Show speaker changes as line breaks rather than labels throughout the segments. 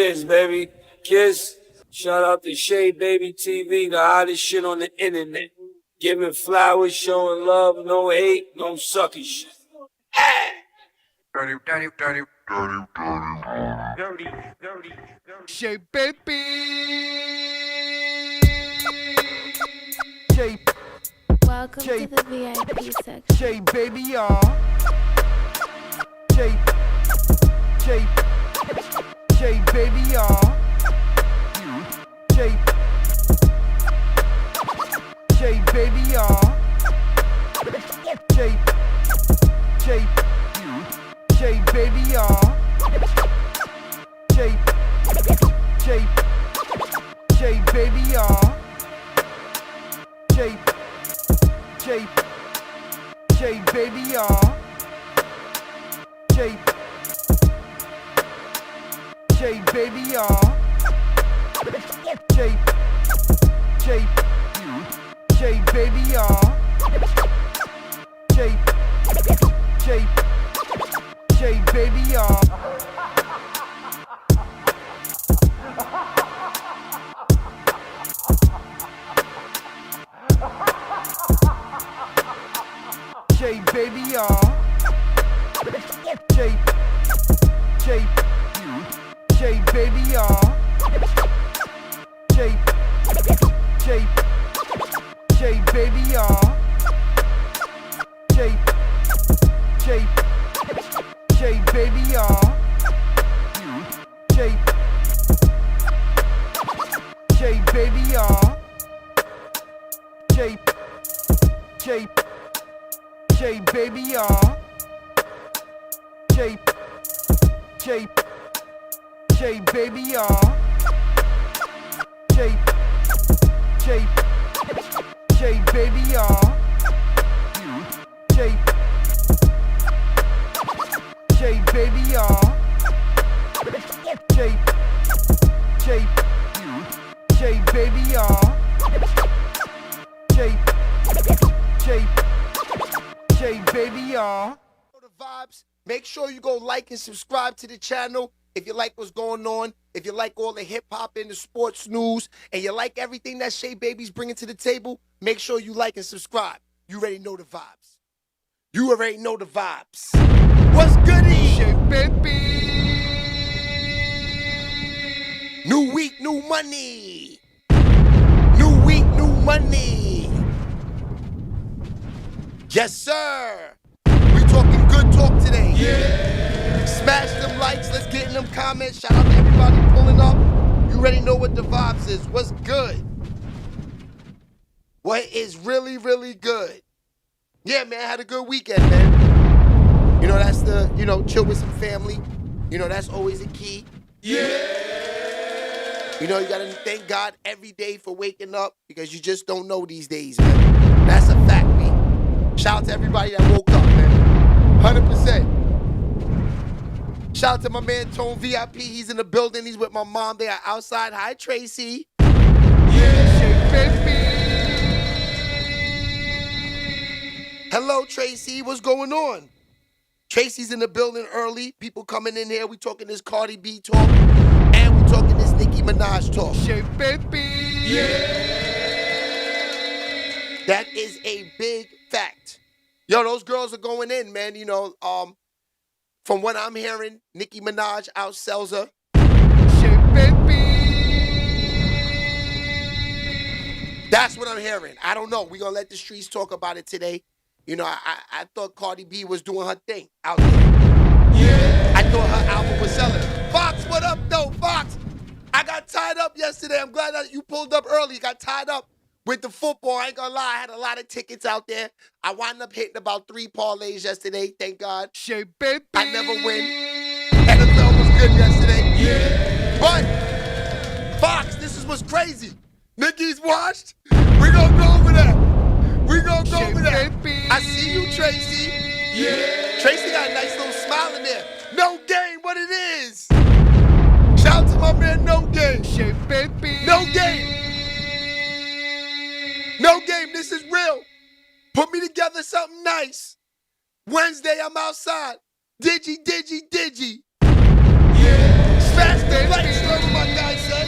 is, baby. Kiss. Shout out to Shea Baby TV, the hottest shit on the internet. Giving flowers, showing love, no hate, no sucky shit.
Dirty.
Shea Baby. Shea.
Welcome
Shea.
to the VIP section.
Shea Baby, y'all. Shea. Shea. Shea Baby, y'all. Shea. Shea Baby, y'all. Shea. Shea. Shea Baby, y'all. Shea. Shea. Shea Baby, y'all. Shea. Shea. Shea Baby, y'all. Shea. Shea Baby, y'all. Shea. Shea. Shea Baby, y'all. Shea. Shea. Shea Baby, y'all. Shea Baby, y'all. Shea. Shea. Shea Baby, y'all. Shea. Shea. Shea Baby, y'all. Shea. Shea. Shea Baby, y'all. Shea. Shea Baby, y'all. Shea. Shea. Shea Baby, y'all. Shea. Shea. Shea Baby, y'all. Shea. Shea. Shea Baby, y'all. Shea. Shea Baby, y'all. Shea. Shea. Shea Baby, y'all. Shea. Shea. Shea Baby, y'all.
The vibes. Make sure you go like and subscribe to the channel if you like what's going on, if you like all the hip-hop and the sports news, and you like everything that Shea Baby's bringing to the table. Make sure you like and subscribe. You already know the vibes. You already know the vibes. What's goody?
Shea Baby.
New week, new money. New week, new money. Yes, sir. We talking good talk today. Yeah. Smash them likes. Let's get in them comments. Shout out to everybody pulling up. You already know what the vibes is. What's good? What is really, really good? Yeah, man, I had a good weekend, man. You know, that's the, chill with some family. You know, that's always a key. Yeah. You know, you got to thank God every day for waking up because you just don't know these days, man. That's a fact, man. Shout out to everybody that woke up, man. 100%. Shout out to my man, Tone VIP. He's in the building. He's with my mom. They are outside. Hi, Tracy.
Yeah, Shea Baby.
Hello, Tracy. What's going on? Tracy's in the building early. People coming in here. We talking this Cardi B talk. And we talking this Nicki Minaj talk.
Shea Baby.
Yeah. That is a big fact. Yo, those girls are going in, man. You know, from what I'm hearing, Nicki Minaj outsells her.
Shea Baby.
That's what I'm hearing. I don't know. We're going to let the streets talk about it today. You know, I thought Cardi B was doing her thing out there. Yeah. I thought her album was selling. Fox, what up, though, Fox? I got tied up yesterday. I'm glad that you pulled up early. Got tied up with the football. I ain't gonna lie. I had a lot of tickets out there. I wound up hitting about 3 parlays yesterday. Thank God.
Shea Baby.
I never win. NFL was good yesterday. Yeah. But, Fox, this is what's crazy. Nicki's washed. We gonna go over that. We gonna go over that.
Baby.
I see you, Tracy. Yeah. Tracy got a nice little smile in there. No game, what it is. Shout out to my man, No Game.
Shea Baby.
No Game. No Game, this is real. Put me together something nice. Wednesday, I'm outside. Digi. Yeah. Smash the likes, whatever my guy said.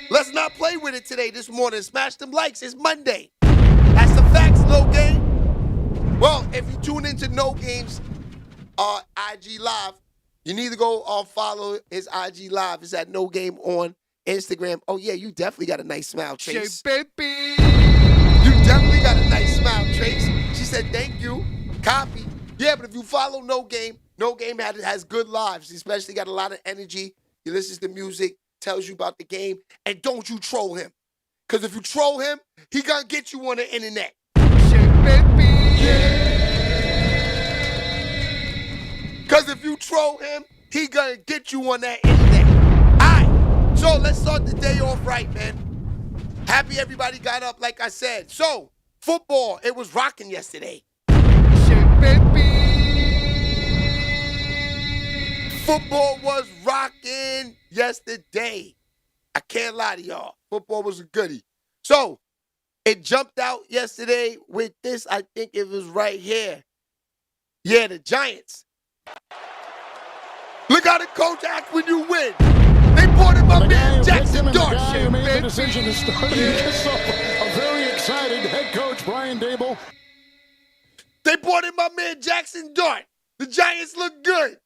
Let's not play with it today, this morning. Smash them likes. It's Monday. That's the facts, No Game. Well, if you tune into No Game's IG Live, you need to go follow his IG Live. It's at No Game on Instagram. Oh, yeah, you definitely got a nice smile, Trace.
Shake, baby.
You definitely got a nice smile, Trace. She said, thank you. Copy. Yeah, but if you follow No Game has good lives. He especially got a lot of energy. He listens to music, tells you about the game, and don't you troll him. Because if you troll him, he gonna get you on the internet.
Shake, baby.
Because if you troll him, he gonna get you on that internet. All right, so let's start the day off right, man. Happy everybody got up, like I said. So, football, it was rocking yesterday.
Shake, baby.
Football was rocking yesterday. I can't lie to y'all. Football was a goodie. So, it jumped out yesterday with this. I think it was right here. Yeah, the Giants. Look how the coach acts when you win. They brought in my man Jackson Dart.
The guy who made the decision to start a very excited head coach, Brian Dable.
They brought in my man Jackson Dart. The Giants look good.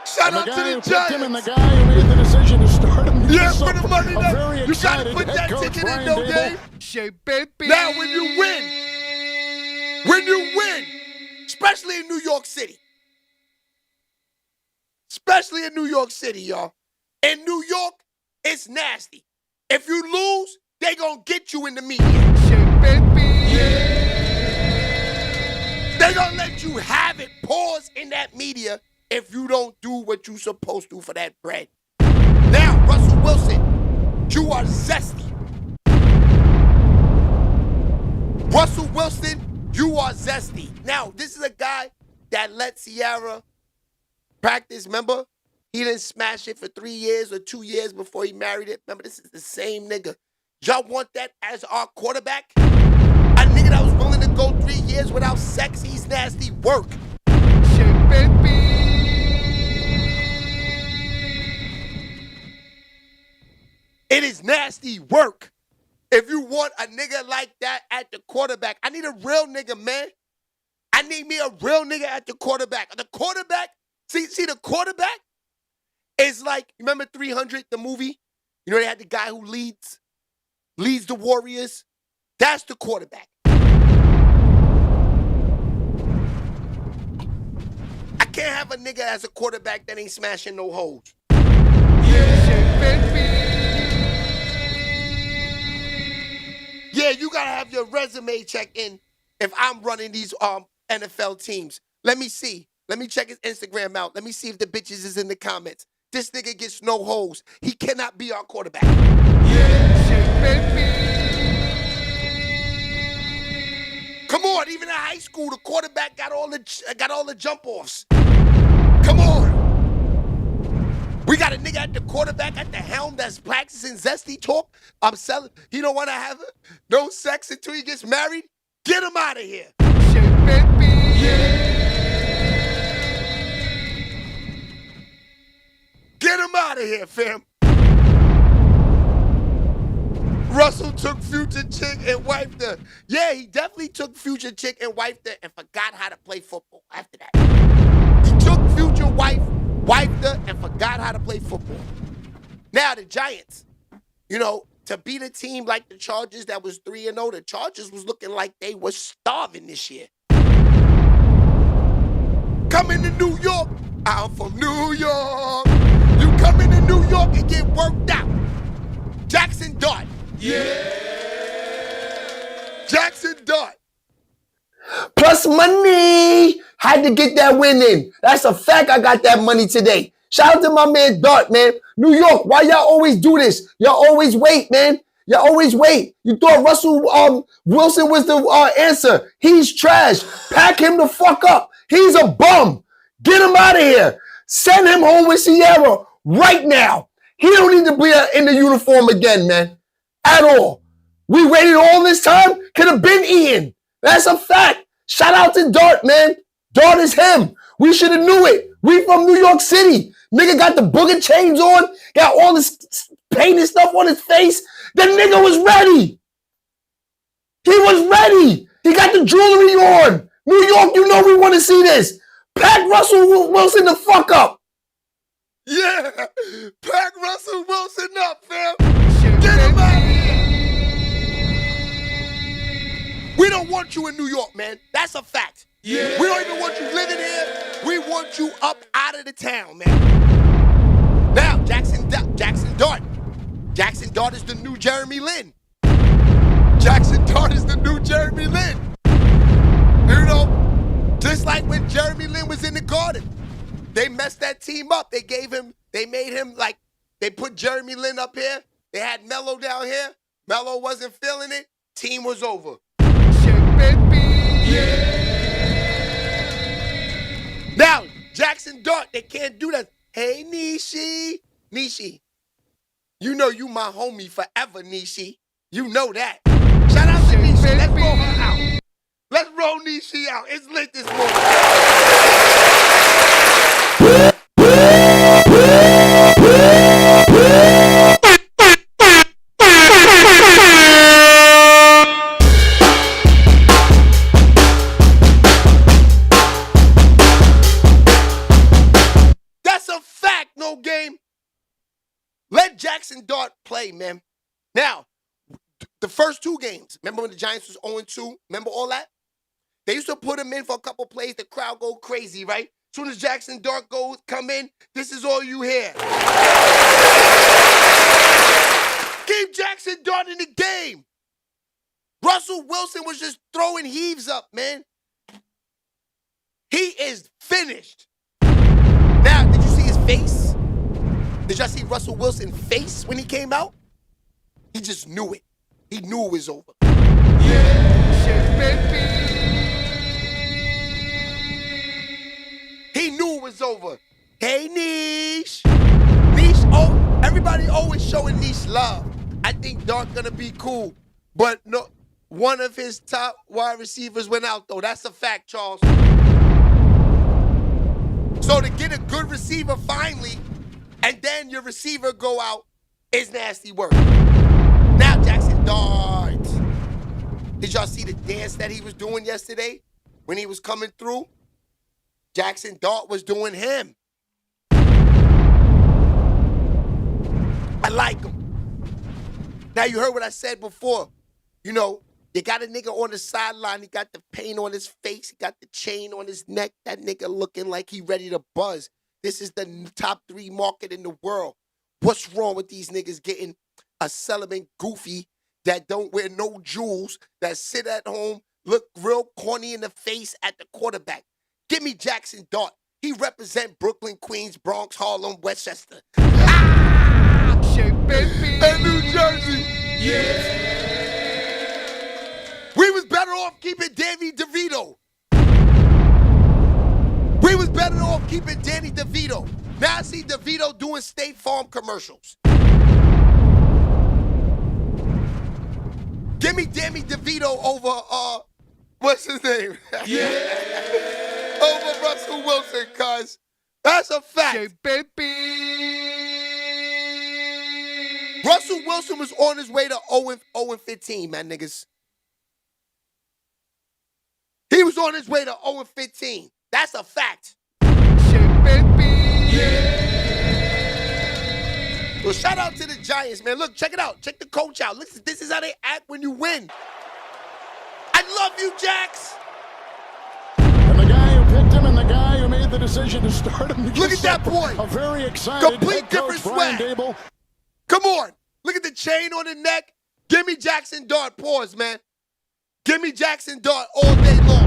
Shout out to the Giants.
And the guy who made the decision to start him.
Yeah, for the money.
A very
You gotta
excited
put
head
that
coach,
ticket
Brian
in, No
Dable.
Game.
Shake, baby.
Now, when you win, especially in New York City, y'all. In New York, it's nasty. If you lose, they gonna get you in the media.
Shake, baby.
They gonna let you have it. Pause in that media if you don't do what you supposed to for that bread. Now, Russell Wilson, you are zesty. Russell Wilson, you are zesty. Now, this is a guy that let Ciara practice. Remember? He didn't smash it for 3 years or 2 years before he married it. Remember, this is the same nigga. Y'all want that as our quarterback? A nigga that was willing to go 3 years without sex, he's nasty work.
Shake, baby.
It is nasty work. If you want a nigga like that at the quarterback, I need a real nigga, man. I need me a real nigga at the quarterback. The quarterback, see the quarterback is like, remember 300, the movie? You know, they had the guy who leads the Warriors. That's the quarterback. I can't have a nigga as a quarterback that ain't smashing no hoes.
Shake, baby.
Yeah, you gotta have your resume checked in if I'm running these NFL teams. Let me see. Let me check his Instagram out. Let me see if the bitches is in the comments. This nigga gets no hoes. He cannot be our quarterback.
Shake, baby.
Come on, even in high school, the quarterback got all the jump offs. Come on. We got a nigga at the quarterback at the helm that's practicing zesty talk. I'm selling. He don't want to have no sex until he gets married. Get him out of here.
Shake, baby.
Get him out of here, fam. Russell took Future chick and wiped her. Yeah, he definitely took Future chick and wiped her and forgot how to play football after that. He took Future wife, wiped her, and forgot how to play football. Now, the Giants, you know, to beat a team like the Chargers that was 3-0, the Chargers was looking like they were starving this year. Coming to New York, I'm from New York. You come into New York and get worked out. Jackson Dart. Yeah. Jackson Dart. Plus money. Had to get that win in. That's a fact. I got that money today. Shout out to my man Dart, man. New York, why y'all always do this? Y'all always wait, man. Y'all always wait. You thought Russell Wilson was the answer. He's trash. Pack him the fuck up. He's a bum. Get him out of here. Send him home with Ciara right now. He don't need to be in the uniform again, man. At all. We waited all this time. Could have been Ian. That's a fact. Shout out to Dart, man. Dart is him. We should have knew it. We from New York City. Nigga got the booger chains on, got all this paint and stuff on his face. The nigga was ready. He was ready. He got the jewelry on. New York, you know we want to see this. Pack Russell Wilson the fuck up. Yeah. Pack Russell Wilson up, fam. Get him out here. We don't want you in New York, man. That's a fact. Yeah. We don't even want you living here. We want you up out of the town, man. Now, Jackson Dart. Jackson Dart is the new Jeremy Lin. Jackson Dart is the new Jeremy Lin. You know, just like when Jeremy Lin was in the Garden. They messed that team up. They made him like, they put Jeremy Lin up here. They had Melo down here. Melo wasn't feeling it. Team was over. Now, Jackson Dart, they can't do that. Hey, Nishi. Nishi, you know you my homie forever, Nishi. You know that. Shout out to Nishi. Let's roll her out. Let's roll Nishi out. It's lit this morning. That's a fact, no game. Let Jackson Dart play, man. Now, the first two games, remember when the Giants was 0-2? Remember all that? They used to put him in for a couple plays, the crowd go crazy, right? As soon as Jackson Dart come in, this is all you hear. Keep Jackson Dart in the game. Russell Wilson was just throwing heaves up, man. He is finished. Now, did you see his face? Did y'all see Russell Wilson's face when he came out? He just knew it. He knew it was over. He knew it was over. Hey, Niche. Niche, oh, everybody always showing Niche love. I think Dart gonna be cool. But no, one of his top wide receivers went out, though. That's a fact, Charles. So to get a good receiver finally, and then your receiver go out, is nasty work. Now Jackson Dart. Did y'all see the dance that he was doing yesterday when he was coming through? Jackson Dart was doing him. I like him. Now you heard what I said before. You know, you got a nigga on the sideline. He got the paint on his face. He got the chain on his neck. That nigga looking like he ready to buzz. This is the top 3 market in the world. What's wrong with these niggas getting a celibate goofy that don't wear no jewels, that sit at home, look real corny in the face at the quarterback? Give me Jackson Dart. He represent Brooklyn, Queens, Bronx, Harlem, Westchester. Ah! And New Jersey. Yeah. We was better off keeping Danny DeVito. We was better off keeping Danny DeVito. Now I see DeVito doing State Farm commercials. Give me Danny DeVito over, what's his name? Yeah. Over Russell Wilson, cuz. That's a fact. Russell Wilson was on his way to 0-15, man, niggas. He was on his way to 0-15. That's a fact. Well, shout out to the Giants, man. Look, check it out. Check the coach out. Listen, this is how they act when you win. I love you, Jax.
And the guy who picked him and the guy who made the decision to start him.
Look at that boy.
A very excited
complete different swag. Come on. Look at the chain on the neck. Give me Jackson Dart. Pause, man. Give me Jackson Dart all day long.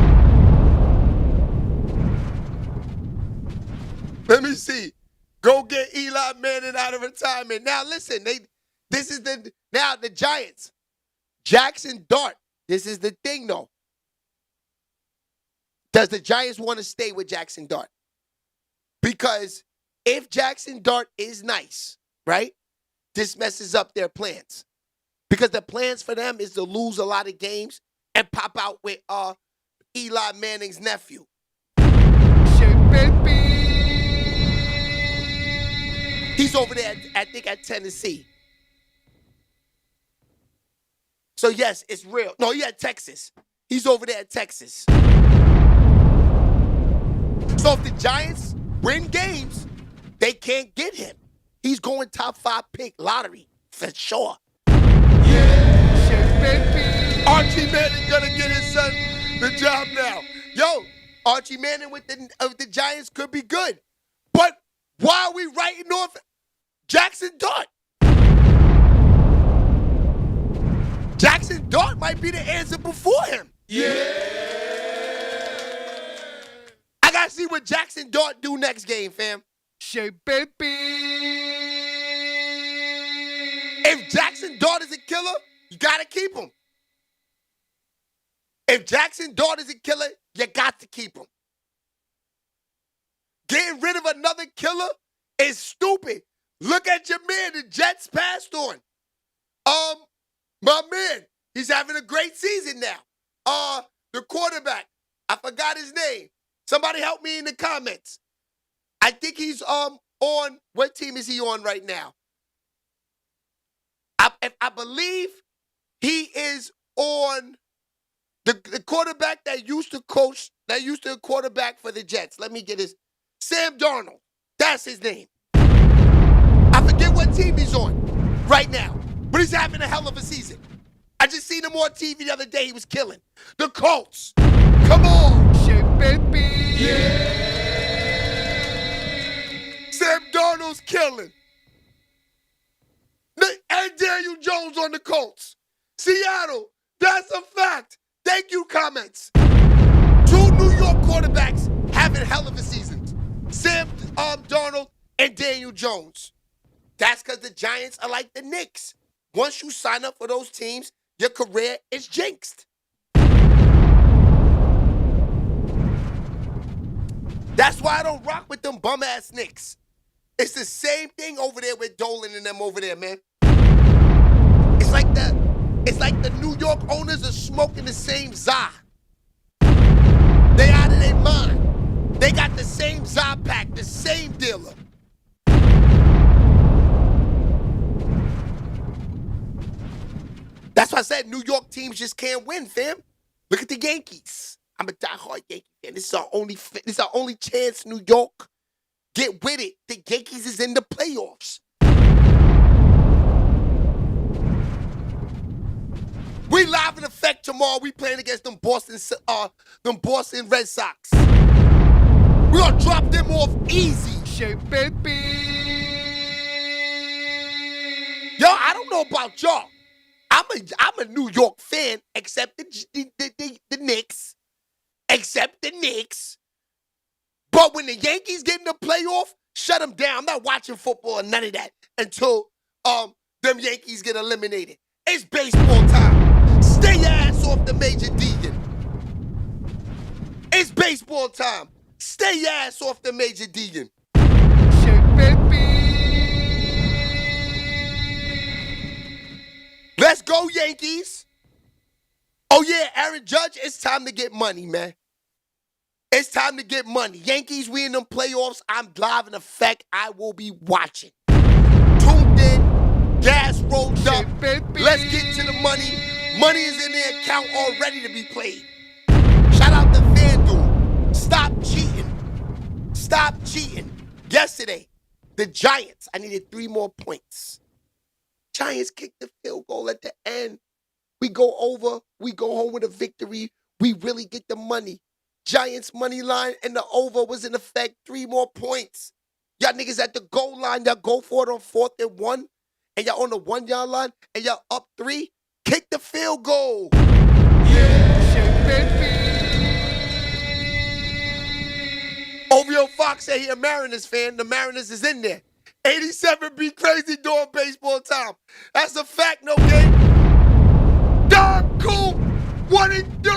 Let me see. Go get Eli Manning out of retirement. Now listen, the Giants. Jackson Dart. This is the thing though. Does the Giants want to stay with Jackson Dart? Because if Jackson Dart is nice, right? This messes up their plans. Because the plans for them is to lose a lot of games and pop out with Eli Manning's nephew. He's over there, I think, at Tennessee. So, yes, it's real. No, he at Texas. He's over there at Texas. So if the Giants win games, they can't get him. He's going top 5 pick lottery for sure. Archie Manning gonna get his son the job now. Yo, Archie Manning with the Giants could be good. But why are we writing off Jackson Dart? Jackson Dart might be the answer before him. I gotta see what Jackson Dart do next game, fam. If Jackson Dart is a killer, you gotta keep him. If Jackson Dart is a killer, you got to keep him. Getting rid of another killer is stupid. Look at your man, the Jets passed on. My man, he's having a great season now. The quarterback, I forgot his name. Somebody help me in the comments. I think he's on, what team is he on right now? I believe he is on the quarterback that used to quarterback for the Jets. Let me get his. Sam Darnold. That's his name. I forget what team he's on right now, but he's having a hell of a season. I just seen him on TV the other day. He was killing. The Colts. Come on. Sam Darnold's killing. And Daniel Jones on the Colts. Seattle. That's a fact. Thank you, comments. 2 New York quarterbacks having hell of a seasons. Sam Darnold and Daniel Jones. That's because the Giants are like the Knicks. Once you sign up for those teams, your career is jinxed. That's why I don't rock with them bum-ass Knicks. It's the same thing over there with Dolan and them over there, man. It's like the New York owners are smoking the same za. They out of their mind. They got the same za pack, the same dealer. That's why I said New York teams just can't win, fam. Look at the Yankees. I'm a diehard Yankee fan. This is our only chance, New York. Get with it. The Yankees is in the playoffs. We live in effect tomorrow. We playing against them Boston Red Sox. We gonna drop them off easy. Yo, I don't know about y'all. I'm a New York fan, except the Knicks. Except the Knicks. But when the Yankees get in the playoff, shut them down. I'm not watching football or none of that until them Yankees get eliminated. It's baseball time. Stay your ass off the Major Deegan. It's baseball time. Stay your ass off the Major Deegan. Let's go, Yankees. Oh, yeah, Aaron Judge, it's time to get money, man. It's time to get money. Yankees, we in them playoffs. I'm live in effect. I will be watching. Tuned in. Gas rolled up. Let's get to the money. Money is in the account all ready to be played. Shout out to FanDuel. Stop cheating. Stop cheating. Yesterday, the Giants, I needed 3 more points. Giants kicked the field goal at the end. We go over. We go home with a victory. We really get the money. Giants money line and the over was in effect. 3 more points. Y'all niggas at the goal line. Y'all go for it on 4th and 1. And y'all on the 1-yard line. And y'all up 3. Kick the field goal. OVO Fox said he a Mariners fan. The Mariners is in there. 87 be crazy during baseball time. That's a fact, no game. Dog Cool, what it do?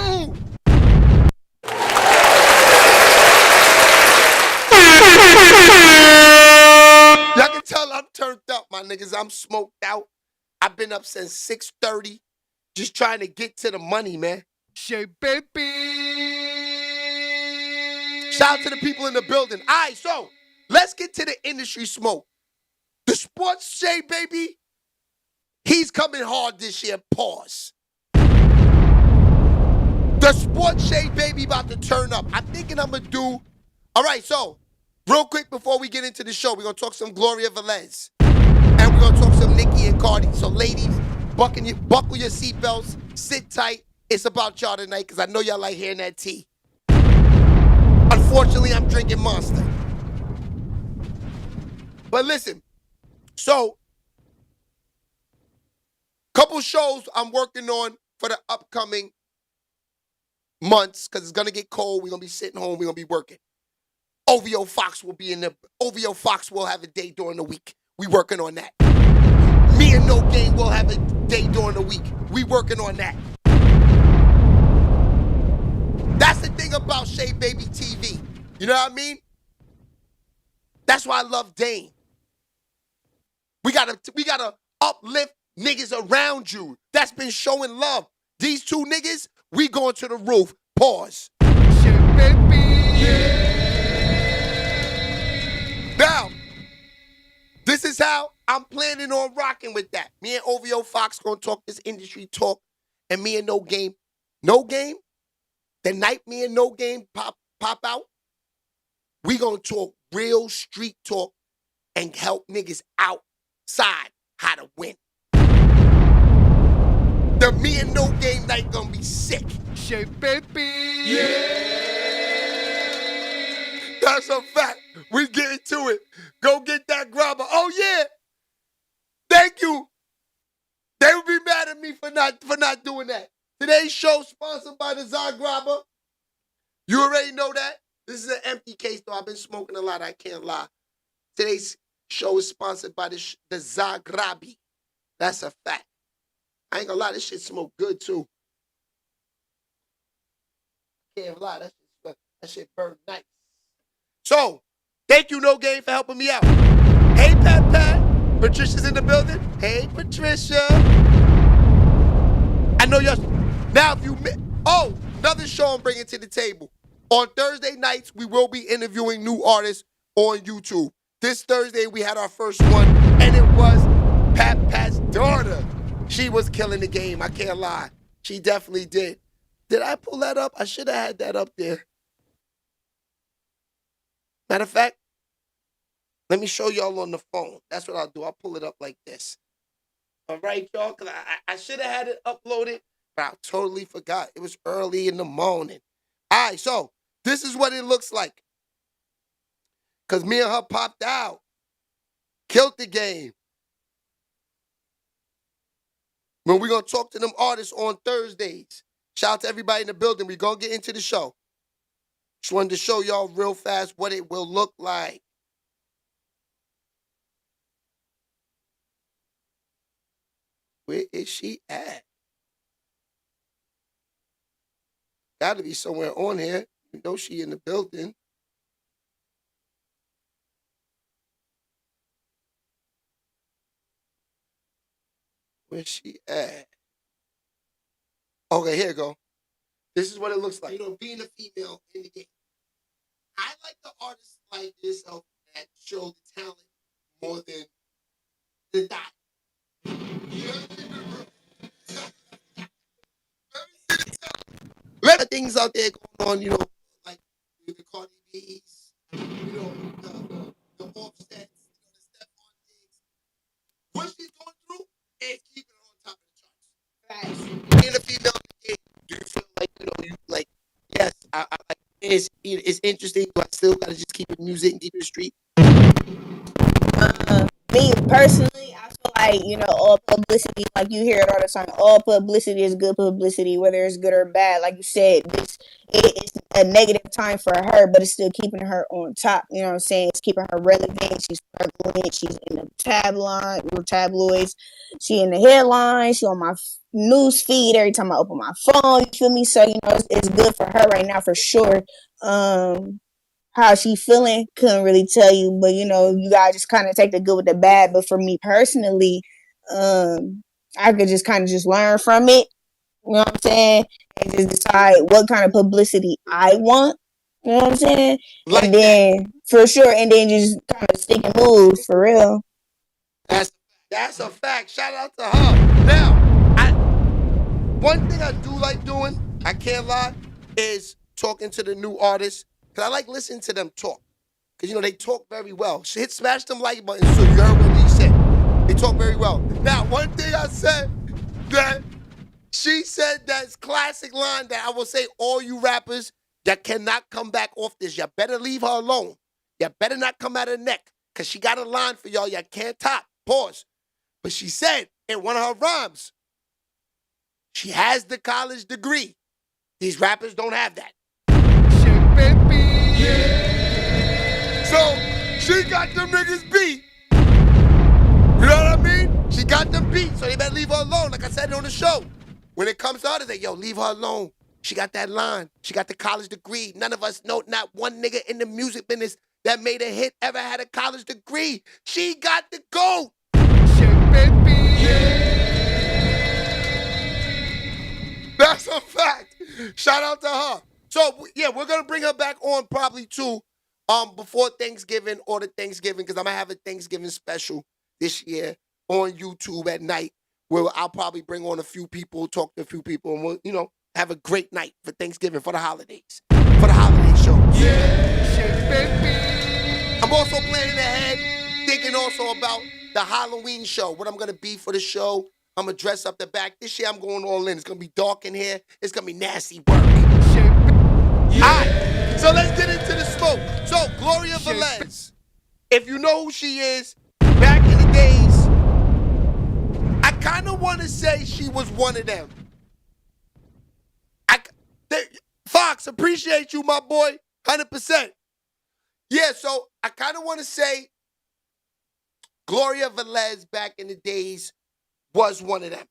Y'all can tell I'm turned up, my niggas. I'm smoked out. I've been up since 6:30, just trying to get to the money, man. Shout out to the people in the building. All right, so let's get to the industry smoke. The sports shade, baby, he's coming hard this year. Pause. The sports shade, baby, about to turn up. I'm thinking I'm going to do... All right, so, real quick before we get into the show, we're going to talk some Gloria Velez. And we're going to talk some Nicki and Cardi. So, ladies, buckle your seatbelts, sit tight. It's about y'all tonight because I know y'all like hearing that tea. Unfortunately, I'm drinking Monster. But listen, so, couple shows I'm working on for the upcoming months because it's going to get cold. We're going to be sitting home. We're going to be working. OVO Fox will be in the... OVO Fox will have a day during the week. We working on that. Me and No Game will have a day during the week. We working on that. That's the thing about Shea Baby TV. You know what I mean? That's why I love Dane. We gotta uplift niggas around you that's been showing love. These two niggas, we going to the roof. Pause.
Shea Baby.
Yeah. Now, this is how I'm planning on rocking with that. Me and OVO Fox gonna talk this industry talk, and me and No Game, the night me and No Game pop out, we gonna talk real street talk and help niggas outside how to win. The me and No Game night gonna be sick.
Shea Baby.
Yeah. That's a fact. We getting to it. Go get that grabber. Oh yeah. Thank you. They would be mad at me for not doing that. Today's show sponsored by the Zagrabber. You already know that. This is an empty case though. I've been smoking a lot. I can't lie. Today's show is sponsored by the Zagrabi. That's a fact. I ain't gonna lie. This shit smoke good too. Can't lie. That shit burn nice. So, thank you, No Game, for helping me out. Hey, Pat. Patricia's in the building. Hey, Patricia. I know y'all. Now, if you... Oh, another show I'm bringing to the table. On Thursday nights, we will be interviewing new artists on YouTube. This Thursday, we had our first one, and it was Pat's daughter. She was killing the game. I can't lie. She definitely did. Did I pull that up? I should have had that up there. Matter of fact, let me show y'all on the phone. That's what I'll do. I'll pull it up like this. All right, y'all, because I should have had it uploaded, but I totally forgot. It was early in the morning. All right, so this is what it looks like. Because me and her popped out. Killed the game. When we're going to talk to them artists on Thursdays. Shout out to everybody in the building. We're going to get into the show. Just wanted to show y'all real fast what it will look like. Where is she at? Got to be somewhere on here. You know she in the building. Where's she at? Okay, here you go. This is what it looks like. You know, being a female in the game. I like the artists like yourself that show the talent more than the dot. Let the things out there going on, you know, like the Cardi B's, you know, the Offsets, the Stephon Diggs. What she's going through is keeping her on top of the charts. Facts. Being a female in the game, do you feel like, you know, you like, yes, I like it's interesting, but I still gotta just keep it music and keep it street.
Me personally, I feel like, you know, all publicity, like you hear it all the time, all publicity is good publicity, whether it's good or bad. Like you said, it's a negative time for her, but it's still keeping her on top. You know what I'm saying? It's keeping her relevant. She's prevalent. She's in the tabloids. She in the headlines. She on my news feed every time I open my phone. You feel me? So, you know, it's good for her right now for sure. How she feeling, couldn't really tell you, but you know, you gotta just kind of take the good with the bad. But for me personally, I could just kind of just learn from it, you know what I'm saying, and just decide what kind of publicity I want, you know what I'm saying, like and then for sure, and then just kind of stick and move for real.
That's a fact. Shout out to her. Now, one thing I do like doing, I can't lie, is talking to the new artists. Because I like listening to them talk. Because, you know, they talk very well. Smash them like buttons so you heard what he said. They talk very well. Now, one thing I said that she said that's classic line that I will say all you rappers that cannot come back off this, you better leave her alone. You better not come at her neck. Because she got a line for y'all you can't top. Pause. But she said in one of her rhymes, she has the college degree. These rappers don't have that.
Shit, baby.
So she got them niggas beat. You know what I mean? She got them beat, so they better leave her alone. Like I said on the show. When it comes to others, they yo, leave her alone. She got that line. She got the college degree. None of us know, not one nigga in the music business that made a hit ever had a college degree. She got the GOAT.
Shit, baby.
That's a fact. Shout out to her. So, yeah, we're going to bring her back on probably too before Thanksgiving or the Thanksgiving because I'm going to have a Thanksgiving special this year on YouTube at night where I'll probably bring on a few people, talk to a few people, and we'll, you know, have a great night for Thanksgiving, for the holidays, for the holiday show.
Yeah, shit, baby.
I'm also planning ahead, thinking also about the Halloween show, what I'm going to be for the show. I'm going to dress up the back. This year I'm going all in. It's going to be dark in here. It's going to be nasty work.
Shit,
All right, so let's get into the smoke. So, Gloria Velez, if you know who she is, back in the days, I kind of want to say she was one of them. Fox, appreciate you, my boy, 100%. Yeah, so I kind of want to say Gloria Velez back in the days was one of them.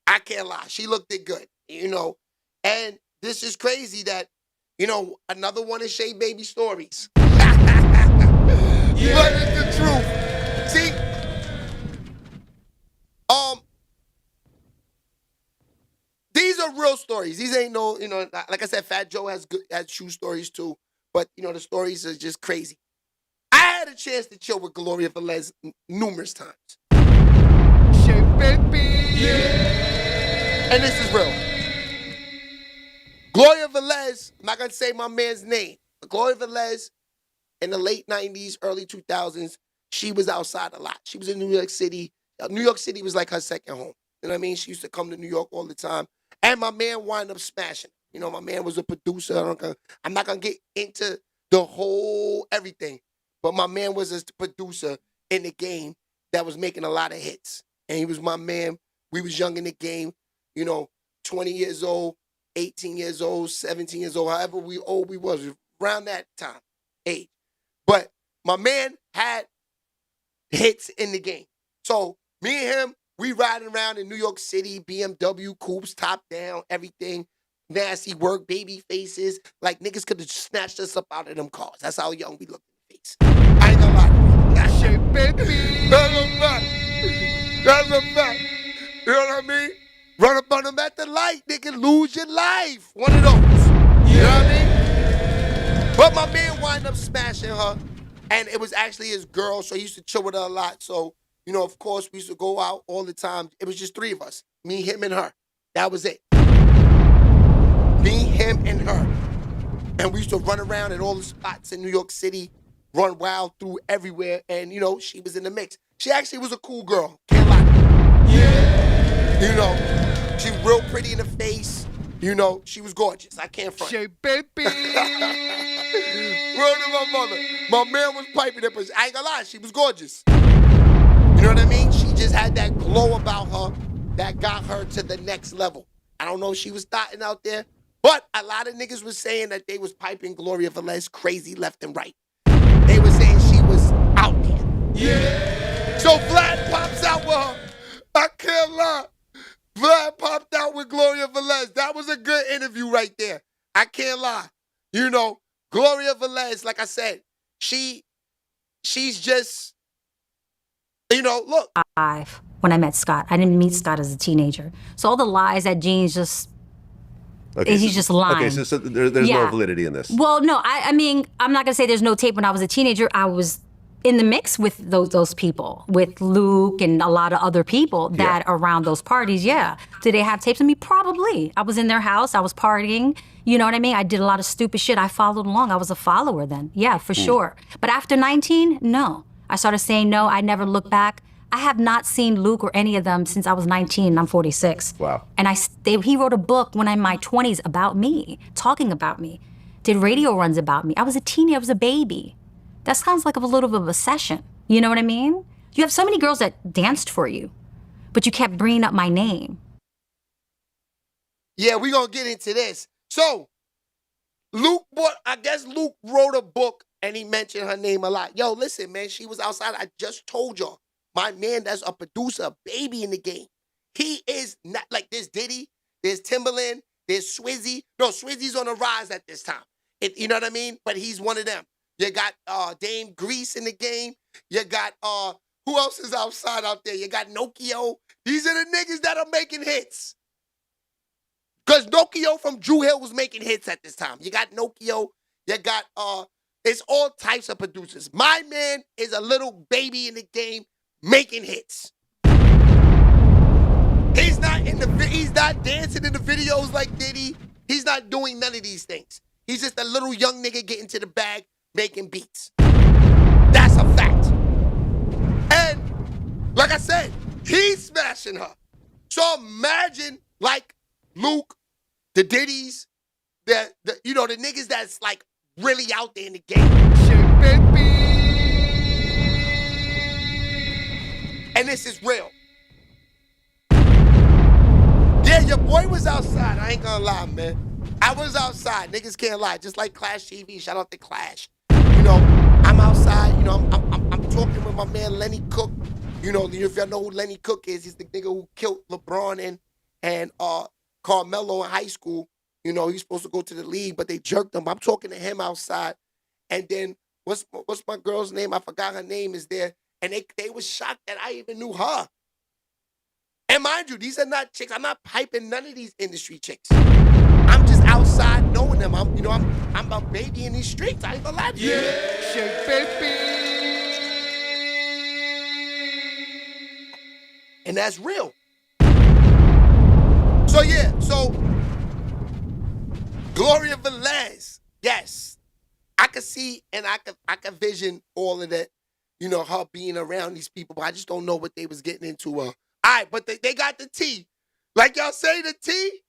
I can't lie. She looked it good, you know. And this is crazy that, you know, another one of Shay Baby stories.
Yeah.
But it's the truth. See, these are real stories. These ain't no, you know, like I said, Fat Joe has true stories too. But, you know, the stories are just crazy. I had a chance to chill with Gloria Velez numerous times.
Shit, baby.
And this is real. Gloria Velez, I'm not going to say my man's name, but Gloria Velez in the late 90s, early 2000s, she was outside a lot. She was in New York City. New York City was like her second home. You know what I mean? She used to come to New York all the time. And my man wound up smashing. You know, my man was a producer. I'm not going to get into the whole everything. But my man was a producer in the game that was making a lot of hits. And he was my man. We was young in the game, you know, 20 years old, 18 years old, 17 years old, however old we was around that time, age. But my man had hits in the game. So me and him, we riding around in New York City, BMW, coupes, top down, everything. Nasty work, baby faces. Like niggas could have snatched us up out of them cars. That's how young we looked in the face. I ain't gonna lie. That shit, baby. That's a fact. That's a fact. You know what I mean? Run up on them at the light, nigga, lose your life. One of those. You know what I mean? But my man wind up smashing her. And it was actually his girl, so he used to chill with her a lot. So, you know, of course, we used to go out all the time. It was just three of us. Me, him, and her. That was it. Me, him, and her. And we used to run around at all the spots in New York City, run wild through everywhere. And, you know, she was in the mix. She actually was a cool girl. Can't lie. Yeah. You know, she was real pretty in the face. You know, she was gorgeous. I can't front.
Shit, baby.
Word to my mother. My man was piping it, but I ain't gonna lie, she was gorgeous. You know what I mean? She just had that glow about her that got her to the next level. I don't know if she was thotting out there, but a lot of niggas was saying that they was piping Gloria Velez crazy left and right. They were saying she was out there. Yeah. So Vlad pops out with her. I can't lie. Vlad popped out with Gloria Velez. That was a good interview right there. I can't lie. You know, Gloria Velez, like I said, she's just, you know, look.
When I met Scott, I didn't meet Scott as a teenager. So all the lies that Gene's just, he's just lying.
Okay, so there's no validity in this.
Well, no, I mean, I'm not gonna say there's no tape when I was a teenager. I was in the mix with those people, with Luke and a lot of other people that around those parties. Yeah. Did they have tapes of me? Probably. I was in their house. I was partying. You know what I mean? I did a lot of stupid shit. I followed along. I was a follower then. Yeah, for sure. But after 19, no. I started saying no. I never looked back. I have not seen Luke or any of them since I was 19 and I'm 46.
Wow.
And he wrote a book when I'm in my 20s about me, talking about me. Did radio runs about me. I was a teenager. I was a baby. That sounds like a little bit of a session. You know what I mean? You have so many girls that danced for you, but you kept bringing up my name.
Yeah, we're going to get into this. So, I guess Luke wrote a book and he mentioned her name a lot. Yo, listen, man, she was outside. I just told y'all. My man, that's a producer, a baby in the game. He is not like there's Diddy, there's Timberland, there's Swizzy. No, Swizzy's on the rise at this time. You know what I mean? But he's one of them. You got Dame Grease in the game. You got, who else is outside out there? You got Nokio. These are the niggas that are making hits. Because Nokio from Drew Hill was making hits at this time. You got Nokio. You got, it's all types of producers. My man is a little baby in the game making hits. He's not dancing in the videos like Diddy. He's not doing none of these things. He's just a little young nigga getting to the bag, making beats. That's a fact. And like I said, he's smashing her. So imagine like Luke, the Diddies, the niggas that's like really out there in the game.
Shit, baby.
And this is real. Yeah, your boy was outside. I ain't gonna lie, man. I was outside. Niggas can't lie. Just like Clash TV. Shout out to Clash. You know, I'm outside. You know, I'm talking with my man Lenny Cook. You know, if y'all know who Lenny Cook is, he's the nigga who killed LeBron and Carmelo in high school. You know, he's supposed to go to the league, but they jerked him. I'm talking to him outside. And then what's my girl's name? I forgot her name is there. And they was shocked that I even knew her. And mind you, these are not chicks. I'm not piping none of these industry chicks. I'm just outside knowing them. I'm a baby in these streets. I ain't gonna lie to you.
Shit, baby.
And that's real. So Gloria Velez, yes. I could see and I could vision all of that, you know, her being around these people, but I just don't know what they was getting into. All right, but they got the tea. Like y'all say the tea,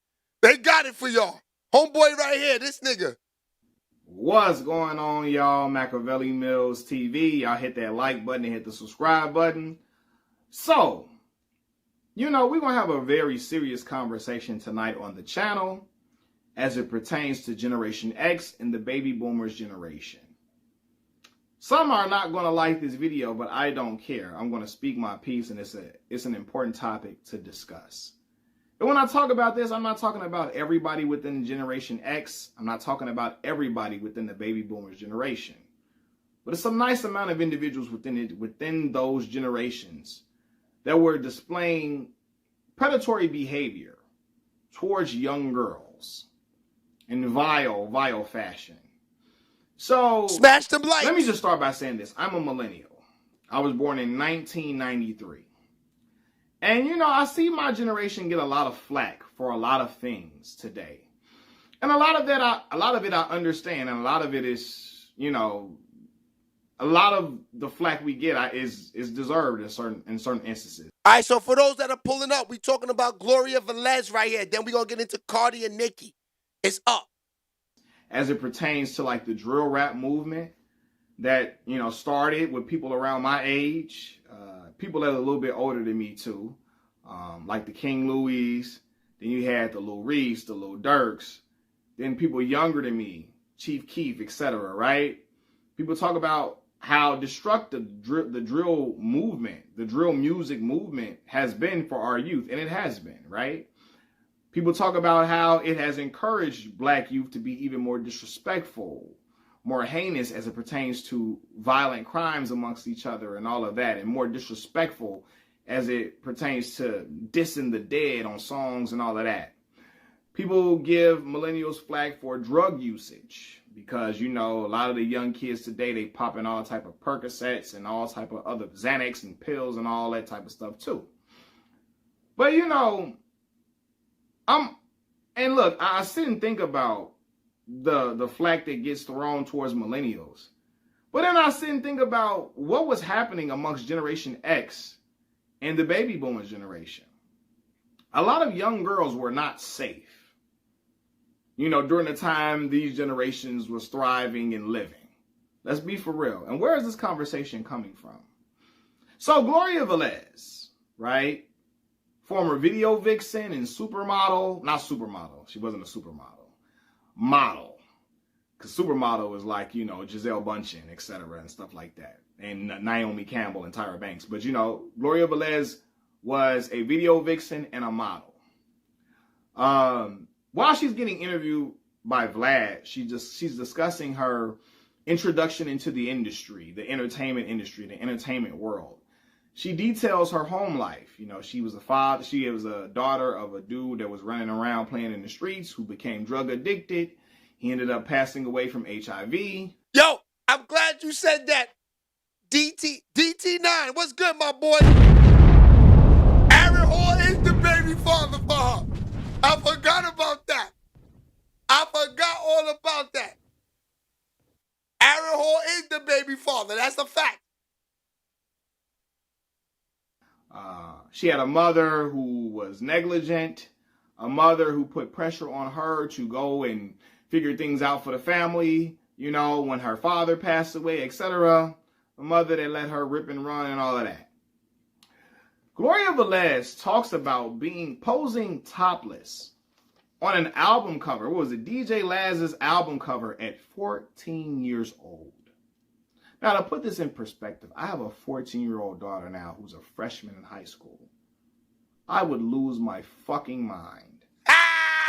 they got it for y'all. Homeboy right here, this nigga.
What's going on, y'all? Machiavelli Mills TV. Y'all hit that like button and hit the subscribe button. So, you know, we're going to have a very serious conversation tonight on the channel as it pertains to Generation X and the baby boomers generation. Some are not going to like this video, but I don't care. I'm going to speak my piece, and it's an important topic to discuss. And when I talk about this, I'm not talking about everybody within Generation X. I'm not talking about everybody within the baby boomers generation. But it's a nice amount of individuals within those generations that were displaying predatory behavior towards young girls in vile fashion. So,
smash them lights.
Let me just start by saying this. I'm a millennial. I was born in 1993. And, you know, I see my generation get a lot of flack for a lot of things today. And a lot of it I understand. And a lot of it is, you know, a lot of the flack we get is deserved in certain instances.
All right, so for those that are pulling up, we talking about Gloria Velez right here. Then we going to get into Cardi and Nicki. It's up.
As it pertains to like the drill rap movement that, you know, started with people around my age, people that are a little bit older than me too, like the King Louis, then you had the Lil Reese, the Lil Durks, then people younger than me, Chief Keef, etc., right? People talk about how destructive the drill movement, the drill music movement has been for our youth, and it has been, right? People talk about how it has encouraged black youth to be even more disrespectful, more heinous as it pertains to violent crimes amongst each other and all of that, and more disrespectful as it pertains to dissing the dead on songs and all of that. People give millennials flack for drug usage, because, you know, a lot of the young kids today, they popping all type of Percocets and all type of other Xanax and pills and all that type of stuff too. But, you know, and look, I sit and think about the flack that gets thrown towards millennials. But then I sit and think about what was happening amongst Generation X and the baby boomers generation. A lot of young girls were not safe, you know, during the time these generations was thriving and living. Let's be for real. And where is this conversation coming from? So Gloria Velez, right? Former video vixen and supermodel. Not supermodel. She wasn't a supermodel. Model. Because supermodel is like, you know, Giselle Bundchen, etc. and stuff like that. And Naomi Campbell and Tyra Banks. But, you know, Gloria Velez was a video vixen and a model. While she's getting interviewed by Vlad, she's discussing her introduction into the industry, the entertainment world. She details her home life. You know, she was a daughter of a dude that was running around playing in the streets who became drug addicted. He ended up passing away from HIV.
Yo, I'm glad you said that. DT9, what's good, my boy? Aaron Hall is the baby father for her. I forgot about that. I forgot all about that. Aaron Hall is the baby father. That's a fact.
She had a mother who was negligent, a mother who put pressure on her to go and figure things out for the family, you know, when her father passed away, etc. A mother that let her rip and run and all of that. Gloria Velez talks about posing topless on an album cover. What was it? DJ Laz's album cover at 14 years old. Now, to put this in perspective, I have a 14-year-old daughter now who's a freshman in high school. I would lose my fucking mind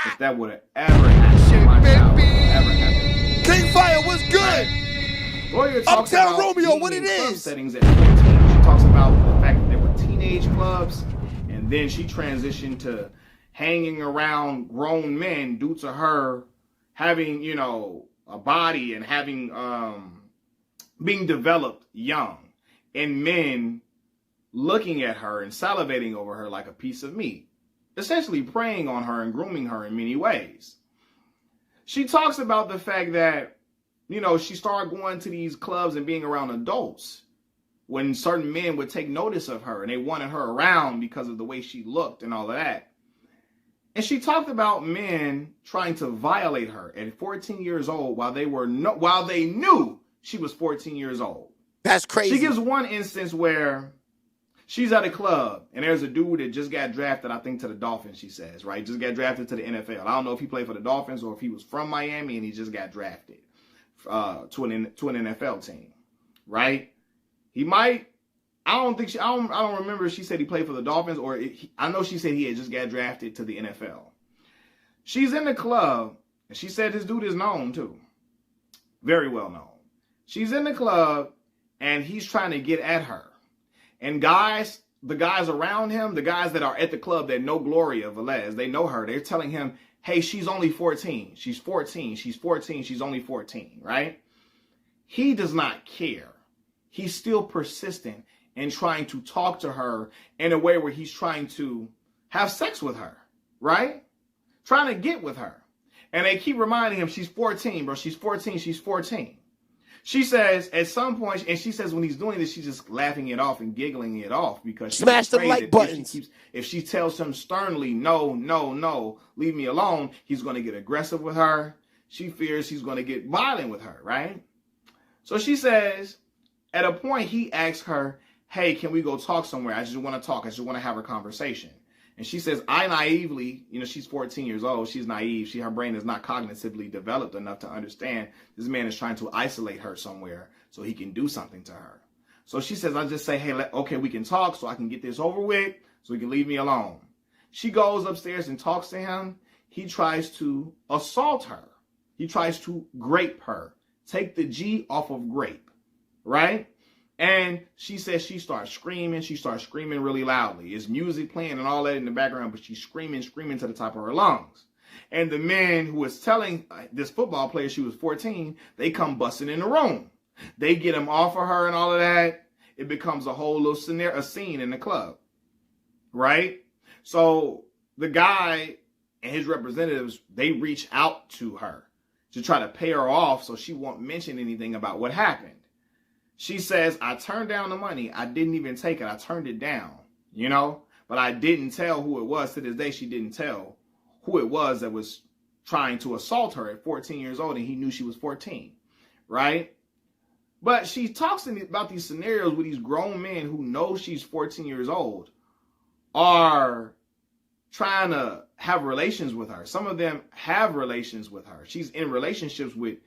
if that would have ever happened to my child. Ever happened.
King Fire, what's good?
Right? Gloria talks
Uptown
about
Romeo, what it
club
is?
settings at 14. She talks about the fact that there were teenage clubs, and then she transitioned to hanging around grown men due to her having, you know, a body and having being developed young, and men looking at her and salivating over her like a piece of meat, essentially preying on her and grooming her in many ways. She talks about the fact that, you know, she started going to these clubs and being around adults when certain men would take notice of her and they wanted her around because of the way she looked and all of that. And she talked about men trying to violate her at 14 years old while they knew she was 14 years old.
That's crazy.
She gives one instance where she's at a club and there's a dude that just got drafted, I think, to the Dolphins, she says, right? Just got drafted to the NFL. I don't know if he played for the Dolphins or if he was from Miami and he just got drafted to an NFL team, right? He might, I don't remember if she said he played for the Dolphins or I know she said he had just got drafted to the NFL. She's in the club and she said this dude is known too. Very well known. She's in the club and he's trying to get at her. And the guys around him, the guys that are at the club that know Gloria Velez, they know her. They're telling him, hey, she's only 14. She's 14. She's 14. She's only 14, right? He does not care. He's still persistent in trying to talk to her in a way where he's trying to have sex with her, right? Trying to get with her. And they keep reminding him, she's 14, bro. She's 14. She's 14. She says at some point, and she says when he's doing this, she's just laughing it off and giggling it off because she's
Smash the
afraid
like
that
buttons.
if she tells him sternly, no, no, no, leave me alone, he's going to get aggressive with her. She fears he's going to get violent with her, right? So she says, at a point, he asks her, hey, can we go talk somewhere? I just want to talk. I just want to have a conversation. And she says, I naively, you know, she's 14 years old. She's naive. Her brain is not cognitively developed enough to understand this man is trying to isolate her somewhere so he can do something to her. So she says, I just say, hey, okay, we can talk so I can get this over with so he can leave me alone. She goes upstairs and talks to him. He tries to assault her. He tries to grape her. Take the G off of grape, right? And she says she starts screaming. She starts screaming really loudly. There's music playing and all that in the background, but she's screaming to the top of her lungs. And the man who was telling this football player she was 14, they come busting in the room. They get him off of her and all of that. It becomes a whole little scenario, a scene in the club, right? So the guy and his representatives, they reach out to her to try to pay her off so she won't mention anything about what happened. She says, I turned down the money. I didn't even take it. I turned it down, you know, but I didn't tell who it was. To this day, she didn't tell who it was that was trying to assault her at 14 years old, and he knew she was 14, right? But she talks about these scenarios where these grown men who know she's 14 years old are trying to have relations with her. Some of them have relations with her. She's in relationships with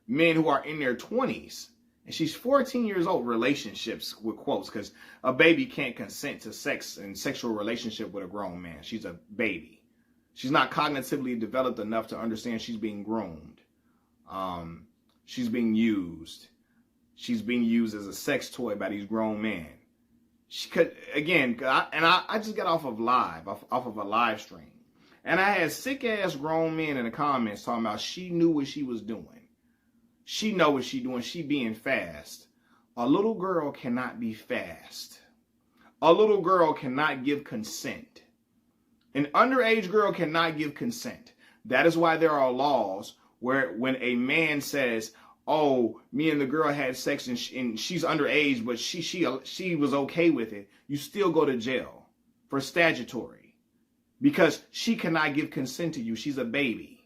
men who are in their 20s. And she's 14 years old. Relationships with quotes, because a baby can't consent to sex and sexual relationship with a grown man. She's a baby. She's not cognitively developed enough to understand she's being groomed. She's being used. She's being used as a sex toy by these grown men. She could, again, I just got off of a live stream. And I had sick ass grown men in the comments talking about she knew what she was doing. She know what she doing. She being fast. A little girl cannot be fast. A little girl cannot give consent. An underage girl cannot give consent. That is why there are laws where when a man says, oh, me and the girl had sex and she's underage, but she was okay with it, you still go to jail for statutory because she cannot give consent to you. She's a baby.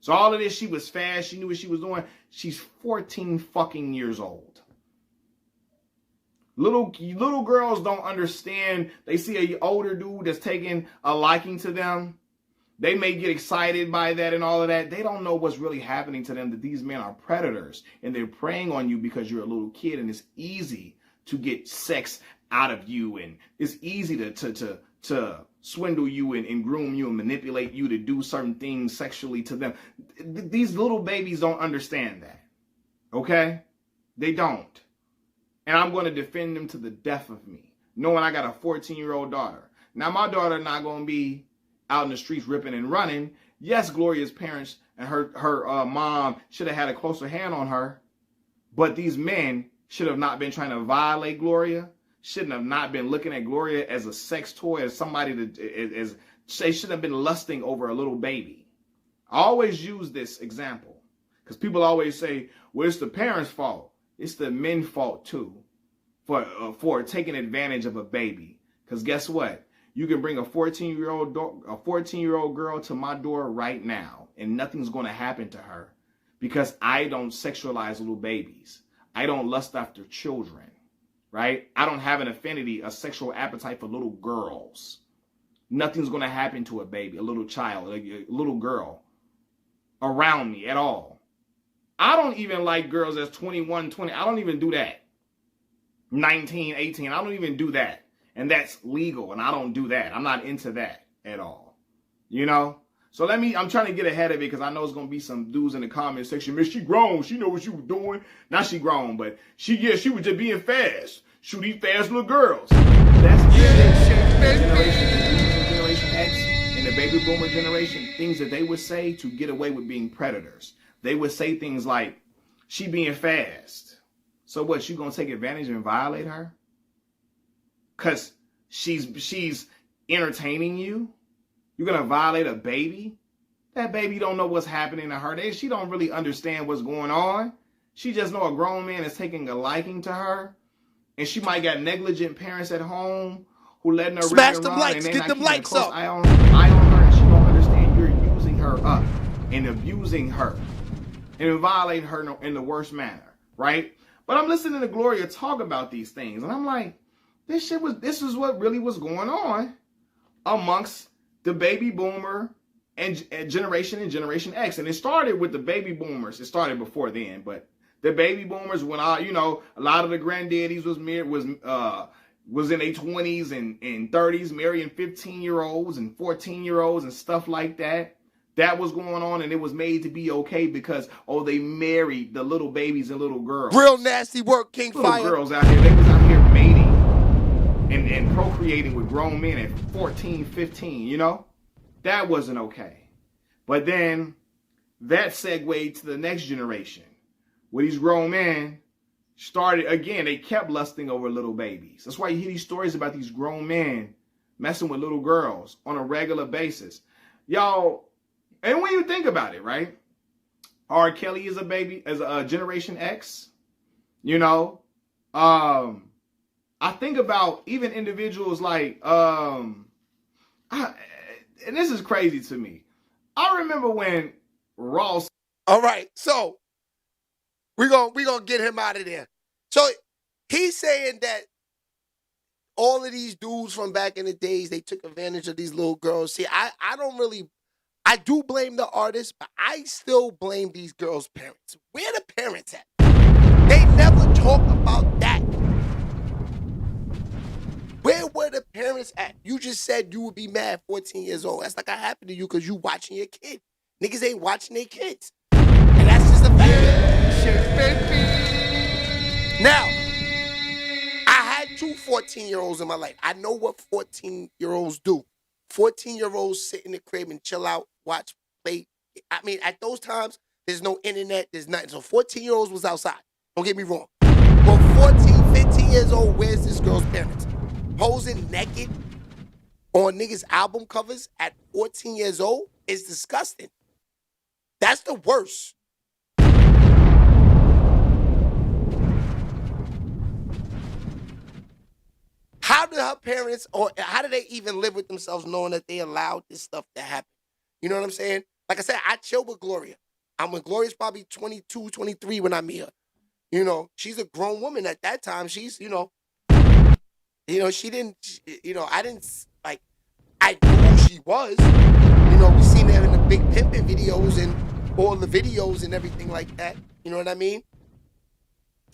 So all of this, she was fast. She knew what she was doing. She's 14 fucking years old. Little girls don't understand. They see an older dude that's taking a liking to them. They may get excited by that and all of that. They don't know what's really happening to them, that these men are predators and they're preying on you because you're a little kid, and it's easy to get sex out of you, and it's easy to swindle you and groom you and manipulate you to do certain things sexually to them. These little babies don't understand that. Okay? They don't. And I'm going to defend them to the death of me, knowing I got a 14-year-old daughter. Now, my daughter not going to be out in the streets ripping and running. Yes, Gloria's parents and her mom should have had a closer hand on her, but these men should have not been trying to violate Gloria. Shouldn't have not been looking at Gloria as a sex toy, as somebody they shouldn't have been lusting over a little baby. I always use this example because people always say, well, it's the parents' fault. It's the men's fault too for taking advantage of a baby. Because guess what? You can bring a 14-year-old girl to my door right now, and nothing's going to happen to her because I don't sexualize little babies. I don't lust after children. Right? I don't have an affinity, a sexual appetite for little girls. Nothing's going to happen to a baby, a little child, a little girl around me at all. I don't even like girls that's 21, 20. I don't even do that. 19, 18. I don't even do that. And that's legal, and I don't do that. I'm not into that at all. You know? So I'm trying to get ahead of it because I know it's going to be some dudes in the comment section. Man, she grown. She know what she was doing. Not she grown, but she was just being fast. Shoot these fast little girls. That's Generation X and the baby boomer generation, things that they would say to get away with being predators. They would say things like, she being fast. So what, you going to take advantage and violate her? Because she's entertaining you? You're going to violate a baby? That baby don't know what's happening to her. She don't really understand what's going on. She just know a grown man is taking a liking to her. And she might got negligent parents at home who letting her
smash
rip and
them
run,
likes,
and
get them likes up.
Eye on her, and she don't understand you're using her up and abusing her and violating her in the worst manner, right? But I'm listening to Gloria talk about these things, and I'm like, this is what really was going on amongst the baby boomer and Generation X. And it started with the baby boomers. It started before then, but the baby boomers, when a lot of the granddaddies was in their 20s and 30s, marrying 15-year-olds and 14-year-olds and stuff like that. That was going on, and it was made to be okay because, they married the little babies and little girls.
Real nasty work, King
little
Fire.
Girls out here, they was out here mating and procreating with grown men at 14, 15, That wasn't okay. But then that segued to the next generation, where these grown men started, again, they kept lusting over little babies. That's why you hear these stories about these grown men messing with little girls on a regular basis. Y'all, and when you think about it, right? R. Kelly is a Generation X. You know, I think about even individuals like, and this is crazy to me. I remember when Ross.
All right, so we're gonna get him out of there. So he's saying that all of these dudes from back in the days, they took advantage of these little girls. See, I do blame the artists, but I still blame these girls' parents. Where the parents at? They never talk about that. Where were the parents at? You just said you would be mad 14 years old. That's like I happened to you because you watching your kid. Niggas ain't watching their kids. And that's just a fact. Now, I had 2 14-year-olds in my life. I know what 14-year-olds do. 14-year-olds sit in the crib and chill out, watch, play. I mean, at those times, there's no internet, there's nothing. So 14-year-olds was outside. Don't get me wrong. But 14, 15 years old, where's this girl's parents? Posing naked on niggas' album covers at 14 years old is disgusting. That's the worst. How do her parents, or how do they even live with themselves knowing that they allowed this stuff to happen? You know what I'm saying? Like I said, I chill with Gloria. I'm with Gloria's probably 22, 23 when I meet her. You know, she's a grown woman at that time. She's, she didn't, I didn't, like, I knew who she was. You know, we seen her in the Big Pimpin' videos and all the videos and everything like that. You know what I mean?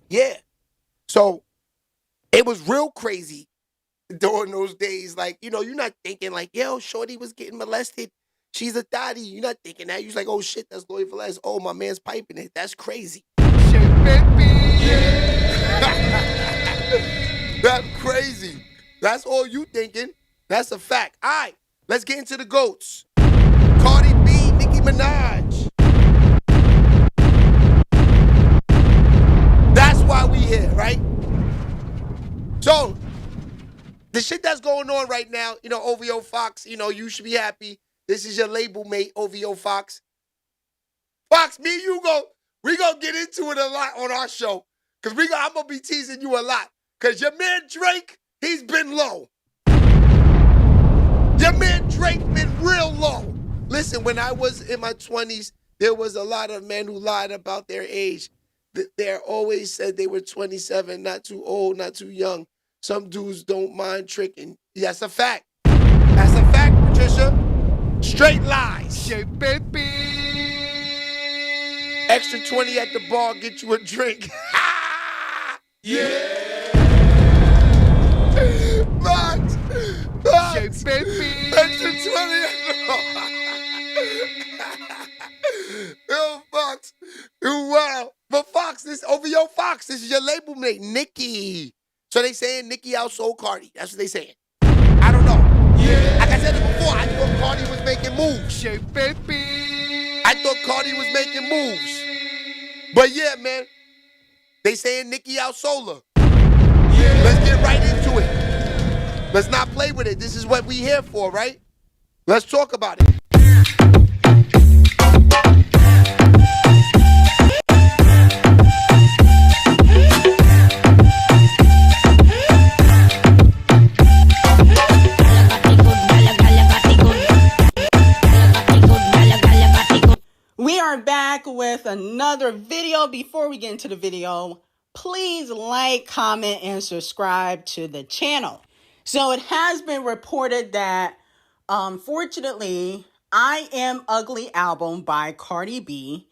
Yeah. So, it was real crazy during those days. Like, you're not thinking like, yo, shorty was getting molested. She's a thotty. You're not thinking that. You're like, oh, shit, that's Gloria Velez. Oh, my man's piping it. That's crazy. That's crazy. That's all you thinking. That's a fact. All right, let's get into the GOATs. Cardi B, Nicki Minaj. That's why we here, right? So, the shit that's going on right now, OVO Fox, you should be happy. This is your label mate, OVO Fox. Fox, me and you we gonna get into it a lot on our show. Because I'm gonna be teasing you a lot. Because your man Drake, he's been low. Your man Drake been real low. Listen, when I was in my 20s, there was a lot of men who lied about their age. They always said they were 27, not too old, not too young. Some dudes don't mind tricking. That's a fact. That's a fact, Patricia. Straight lies. Extra 20 at the bar, get you a drink. Yeah. Fox. Extra 20 at the bar. Yo, Fox. Wow. But Fox, this OVO Fox, this is your label mate, Nicki. So they saying Nicki outsold Cardi. That's what they saying. I don't know. Yeah. Like I said it before, I thought Cardi was making moves. I thought Cardi was making moves. But yeah, man. They saying Nicki outsold her. Yeah. Let's get right into it. Let's not play with it. This is what we here for, right? Let's talk about it.
We are back with another video. Before we get into the video, please like, comment, and subscribe to the channel. So it has been reported that, unfortunately, I Am Ugly album by Cardi B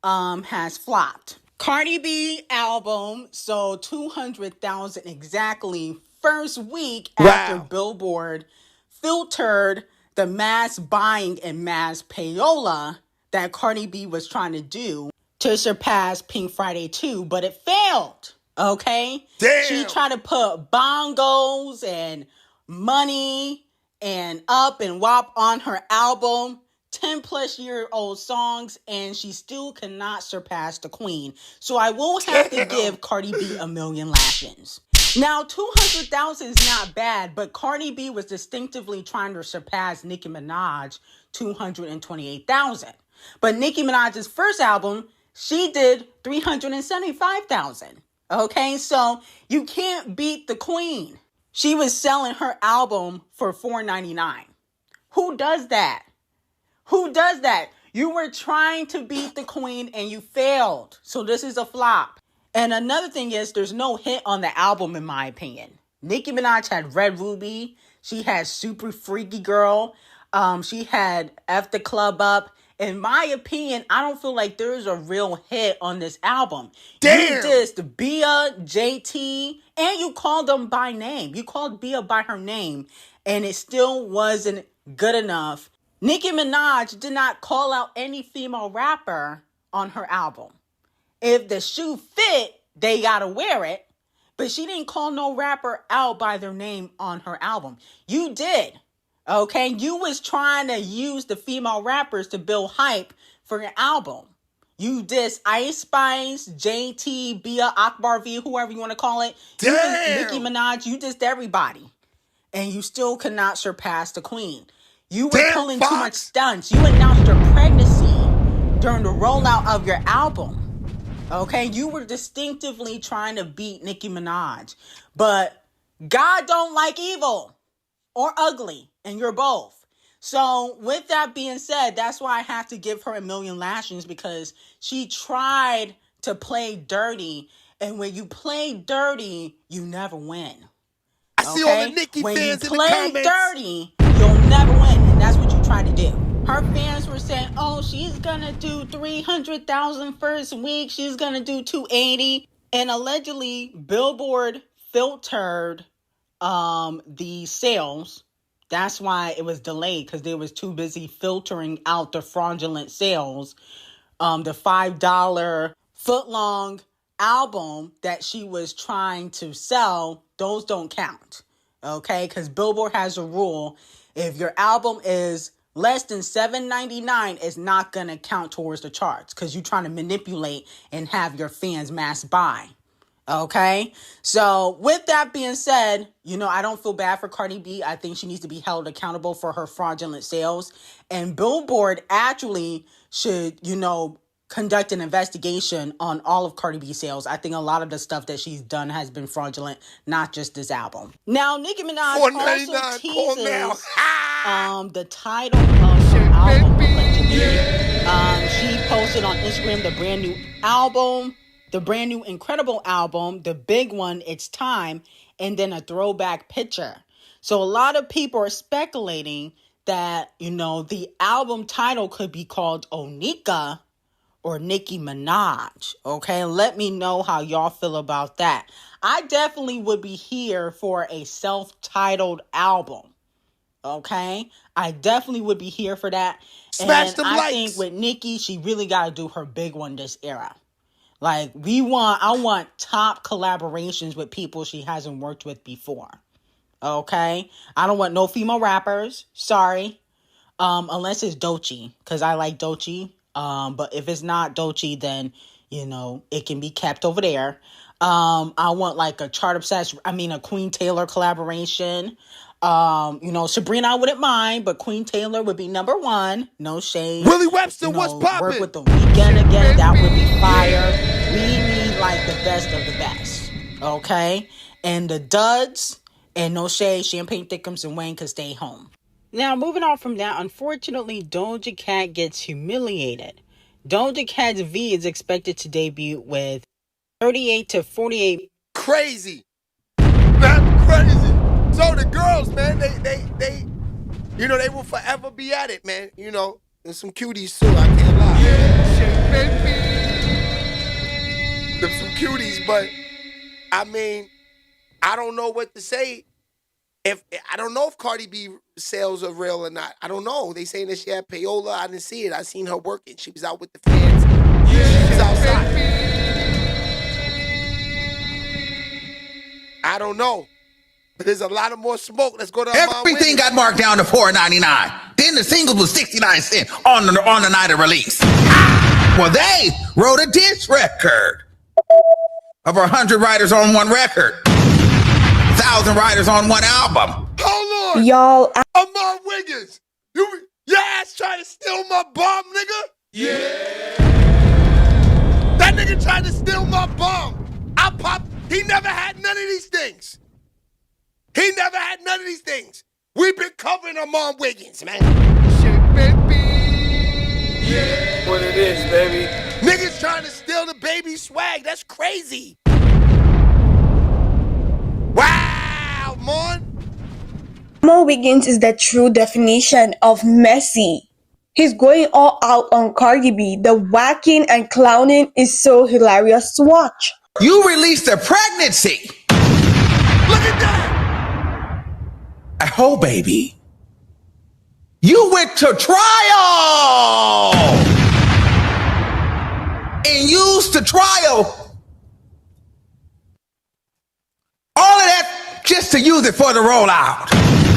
has flopped. Cardi B album sold 200,000 exactly first week after Billboard filtered the mass buying and mass payola that Cardi B was trying to do to surpass Pink Friday 2, but it failed, okay?
Damn.
She tried to put bongos and money and up and wop on her album. 10-plus-year-old songs, and she still cannot surpass the queen. So I will have to give Cardi B a million lashings. Now, 200,000 is not bad, but Cardi B was distinctively trying to surpass Nicki Minaj, 228,000. But Nicki Minaj's first album, she did 375,000. Okay, so you can't beat the queen. She was selling her album for $4.99. Who does that? Who does that? You were trying to beat the queen and you failed. So this is a flop. And another thing is, there's no hit on the album, in my opinion. Nicki Minaj had Red Ruby. She had Super Freaky Girl. She had F the Club Up. In my opinion, I don't feel like there's a real hit on this album.
Damn.
You dissed Bia, JT, and you called them by name. You called Bia by her name, and it still wasn't good enough. Nicki Minaj did not call out any female rapper on her album. If the shoe fit, they gotta wear it. But she didn't call no rapper out by their name on her album. You did. Okay? You was trying to use the female rappers to build hype for your album. You dissed Ice Spice, JT, Bia, Akbar V, whoever you want to call it. You dissed Nicki Minaj. You dissed everybody. And you still could not surpass the queen. You were pulling too much stunts. You announced your pregnancy during the rollout of your album. Okay, you were distinctively trying to beat Nicki Minaj. But God don't like evil or ugly, and you're both. So with that being said, that's why I have to give her a million lashings, because she tried to play dirty. And when you play dirty, you never win.
I see all the Nicki
when
fans
you
in the comments.
play dirty, you'll never win. And that's what you tried to do. Her fans were saying, oh, she's going to do 300,000 first week. She's going to do 280. And allegedly, Billboard filtered the sales. That's why it was delayed, because they was too busy filtering out the fraudulent sales. The $5 foot-long album that she was trying to sell, those don't count. Okay? Because Billboard has a rule. If your album is less than $7.99, it's not going to count towards the charts, because you're trying to manipulate and have your fans mass buy. Okay? So with that being said, I don't feel bad for Cardi B. I think she needs to be held accountable for her fraudulent sales. And Billboard actually should, conduct an investigation on all of Cardi B's sales. I think a lot of the stuff that she's done has been fraudulent, not just this album. Now, Nicki Minaj also teases the title of her album, allegedly. She posted on Instagram the brand new album, the brand new incredible album, the big one, It's Time, and then a throwback picture. So a lot of people are speculating that, the album title could be called Onika or Nicki Minaj. Okay, let me know how y'all feel about that. I definitely would be here for a self-titled album. Okay, I definitely would be here for that.
Smash them likes.
I think with Nicki, she really got to do her big one this era. Like, I want top collaborations with people she hasn't worked with before. Okay, I don't want no female rappers. Sorry, unless it's Doechii, because I like Doechii. But if it's not Doechii, then, it can be kept over there. I want like a a Queen Taylor collaboration. Sabrina, I wouldn't mind, but Queen Taylor would be number one. No shade.
Willie Webster, what's poppin'?
Work with The Weeknd again. That would be fire. We need like the best of the best. Okay? And the duds, and no shade, Champagne Thickums and Wayne could stay home. Now, moving on from that, unfortunately, Doja Cat gets humiliated. Doja Cat's V is expected to debut with 38 to 48.
Crazy. That's crazy. So the girls, man, they will forever be at it, man. There's some cuties too, I can't lie. There's some cuties, but I don't know what to say. I don't know if Cardi B sales are real or not. I don't know. They saying that she had payola. I didn't see it. I seen her working. She was out with the fans. She was outside. I don't know. But there's a lot of more smoke. Let's go to
Everything got marked down to $4.99. Then then the singles was 69 cents on the night of release. Well, they wrote a diss record. Over 100 writers on one record. 1,000 writers on one album.
Hold on.
Y'all,
Amon Wiggins. Your ass trying to steal my bomb, nigga? Yeah. That nigga tried to steal my bomb. He never had none of these things. He never had none of these things. We've been covering Amon Wiggins, man.
Shit, baby.
Yeah. What it is, baby.
Niggas trying to steal the baby swag. That's crazy. Wow, Mon.
Amon Wiggins is the true definition of messy. He's going all out on Cardi B. The whacking and clowning is so hilarious to watch.
You released a pregnancy.
Look at that.
A whole baby. You went to trial and used the trial. All of that just to use it for the rollout.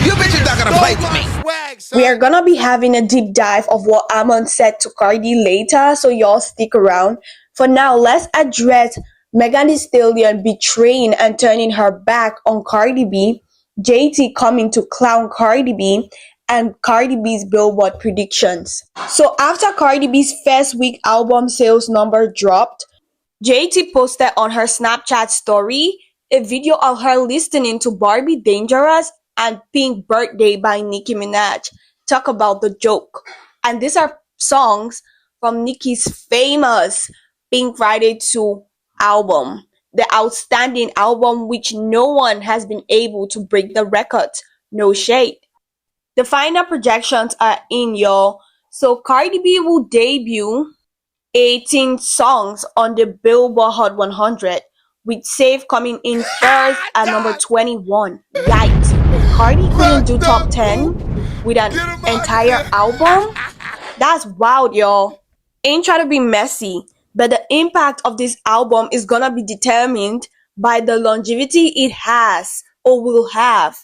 You bitches not gonna play with me.
Swag, son.
We are gonna be having a deep dive of what Amon said to Cardi later, so y'all stick around. For now, let's address Megan Thee Stallion betraying and turning her back on Cardi B, JT coming to clown Cardi B, and Cardi B's Billboard predictions. So after Cardi B's first week album sales number dropped, JT posted on her Snapchat story a video of her listening to Barbie Dangerous and Pink Birthday by Nicki Minaj. Talk about the joke. And these are songs from Nicki's famous Pink Friday 2 album, the outstanding album which no one has been able to break the record. No shade. The final projections are in, y'all. So Cardi B will debut 18 songs on the Billboard Hot 100, with Safe coming in first at number 21. Yikes. Cardi couldn't do top 10 with an entire album? That's wild, y'all. Ain't trying to be messy, but the impact of this album is gonna be determined by the longevity it has or will have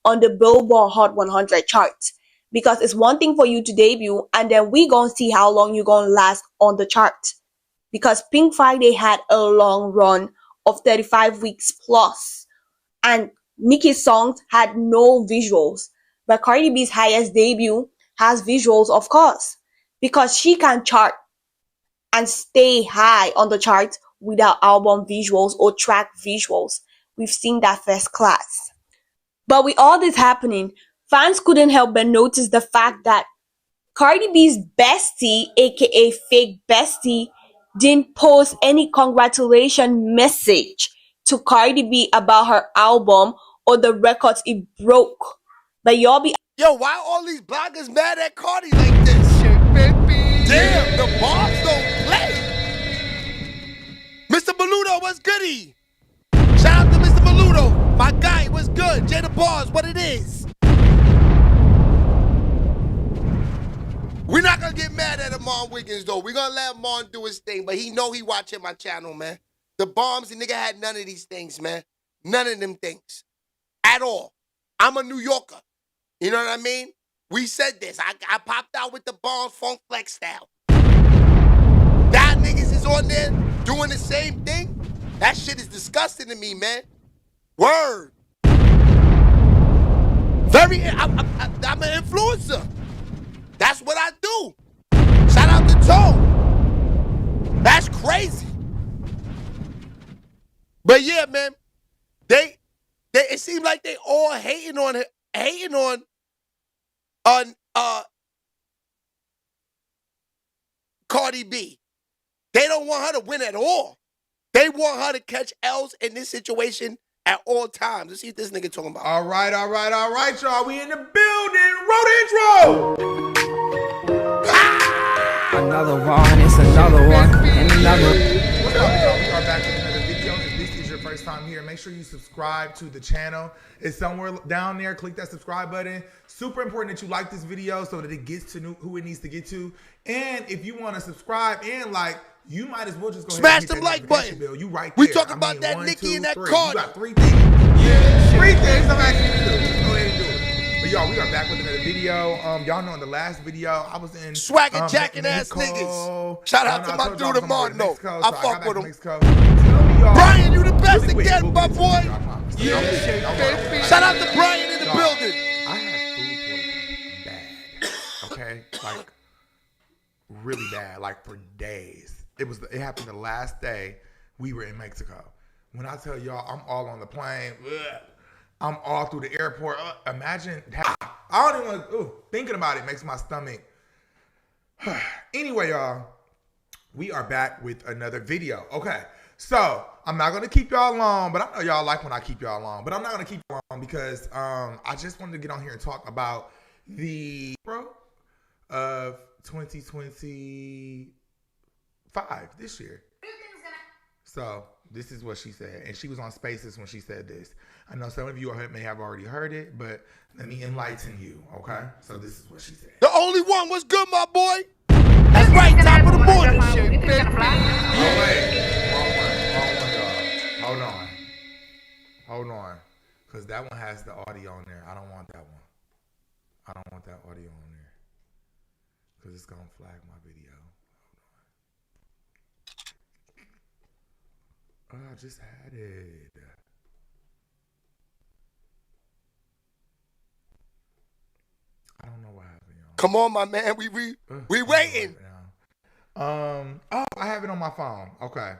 on the Billboard Hot 100 charts. Because it's one thing for you to debut and then we gonna see how long you gonna last on the chart. Because Pink Friday had a long run of 35 weeks plus, and Nicki's songs had no visuals, but Cardi B's highest debut has visuals, of course, because she can chart and stay high on the charts without album visuals or track visuals. We've seen that first class. But with all this happening, fans couldn't help but notice the fact that Cardi B's bestie, aka fake bestie, didn't post any congratulation message to Cardi B about her album or the records it broke. But y'all be...
Yo, why all these bloggers mad at Cardi like this?
Shit, baby.
Damn, the bombs don't play. Mr. Beluto, what's goody? Shout out to Mr. Beluto. My guy, what's good? Jada Bars, what it is? We're not gonna get mad at Amon Wiggins though. We're gonna let Amon do his thing, but he know he watching my channel, man. The bombs, the nigga had none of these things, man. None of them things. At all. I'm a New Yorker. You know what I mean? We said this. I popped out with the bombs funk flex style. That niggas is on there doing the same thing. That shit is disgusting to me, man. Word. I'm an influencer. That's what I do. Shout out to Toe. That's crazy. But yeah, man, they it seems like they all hating on Cardi B. They don't want her to win at all. They want her to catch L's in this situation at all times. Let's see what this nigga talking about.
All right, y'all. We in the building. Roll the intro.
Another one, it's another one, and another.
What's up, y'all? We are back with another video. If this is your first time here, make sure you subscribe to the channel. It's somewhere down there. Click that subscribe button. Super important that you like this video so that it gets to who it needs to get to. And if you want to subscribe and like, you might as well just go
smash
ahead and
the like button.
Bill. You right there.
We talking about that
one,
Nicki
two,
and that
three.
Cardi.
You got 3 things. Yeah. 3 things I'm asking you to do. Just go ahead and do it. But y'all, we are back with another video. Y'all know in the last video, I was in
Swagger jacking ass niggas. Shout out to my dude Martino. I fuck with him. Brian, you the best again, my boy. Yeah. Shout out to Brian in the building.
I had food poisoning bad. Okay, like really bad, like for days. It happened the last day we were in Mexico. When I tell y'all, I'm all on the plane. I'm all through the airport. Imagine that. I don't even want thinking about it makes my stomach. Anyway, y'all, we are back with another video. Okay, so I'm not going to keep y'all long, but I know y'all like when I keep y'all long. But I'm not going to keep y'all long because I just wanted to get on here and talk about the of 2025 this year. So this is what she said, and she was on Spaces when she said this. I know some of you may have already heard it, but let me enlighten you, okay? So this is what she said.
The only one was good, my boy. That's right, top of the morning.
Oh, wait. Wrong one, y'all. Hold on. Because that one has the audio on there. I don't want that one. I don't want that audio on there. Because it's going to flag my video. Oh, I just had it. I don't know what happened, y'all.
Come on, my man. We waiting.
Oh, I have it on my phone. Okay.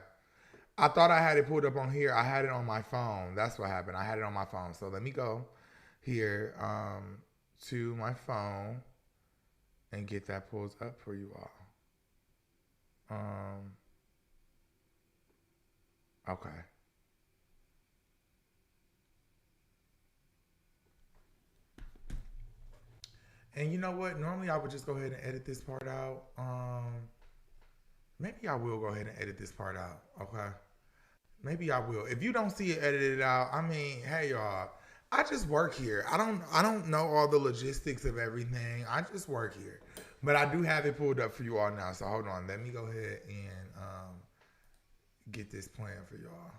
I thought I had it pulled up on here. I had it on my phone. That's what happened. I had it on my phone. So let me go here to my phone and get that pulled up for you all. Okay. And you know what? Normally I would just go ahead and edit this part out. Maybe I will go ahead and edit this part out. Okay. Maybe I will. If you don't see it edited out, I mean, hey y'all, I just work here. I don't know all the logistics of everything. I just work here. But I do have it pulled up for you all now. So hold on. Let me go ahead and get this plan for y'all.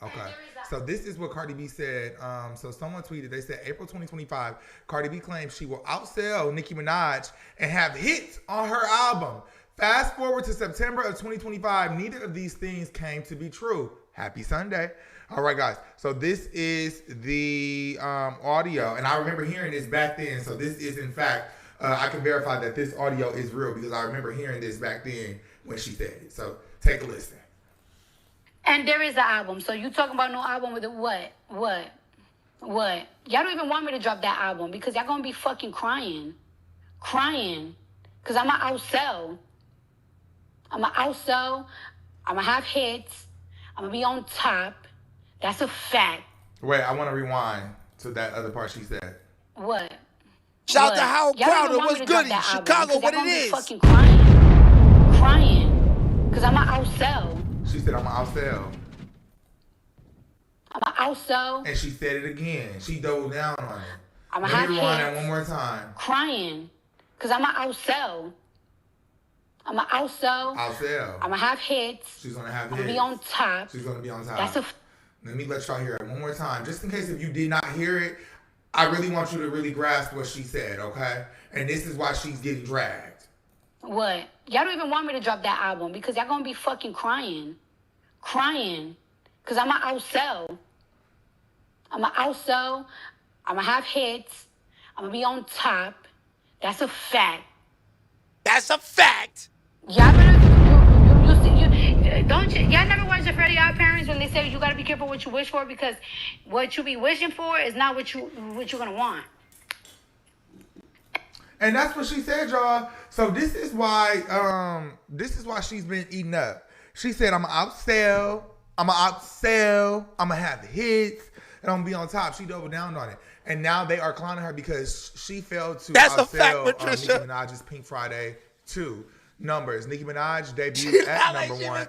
Okay, so this is what Cardi B said. So someone tweeted, they said, April 2025, Cardi B claims she will outsell Nicki Minaj and have hits on her album. Fast forward to September of 2025, neither of these things came to be true. Happy Sunday. All right, guys. So this is the audio, and I remember hearing this back then. So this is, in fact, I can verify that this audio is real because I remember hearing this back then when she said it. So take a listen.
And there is an album. So you talking about no album with what? Y'all don't even want me to drop that album because y'all gonna be fucking crying. Because I'm gonna outsell. I'm gonna have hits. I'm gonna be on top. That's a fact.
Wait, I want to rewind to that other part she said.
What?
Shout out to Howard Crowder. What's goody? Chicago, what it is?
Fucking crying. Because I'm gonna outsell.
She said, I'm going to outsell.
I'm going to outsell.
And she said it again. She doubled down on it.
I'm going to have hits.
Let me rewind that one more time.
Crying. Because I'm going to outsell. I'm going to outsell.
Outsell.
I'm going to have hits.
She's going to have hits.
I'm going to be on top.
She's going to be on top.
That's a...
Let me let y'all hear it one more time. Just in case if you did not hear it, I really want you to really grasp what she said, okay? And this is why she's getting dragged.
What? Y'all don't even want me to drop that album because y'all gonna be fucking crying. Because I'm gonna outsell. I'm gonna have hits. I'm gonna be on top. That's a fact. Y'all better, y'all never watched the Fairly Odd Parents when they say you gotta be careful what you wish for because what you be wishing for is not what you're gonna want.
And that's what she said, y'all. So this is why she's been eating up. She said, I'm gonna outsell, I'm gonna have hits, and I'm gonna be on top. She doubled down on it. And now they are clowning her because she failed to outsell Nicki Minaj's Pink Friday 2 numbers. Nicki Minaj debuted at number 1,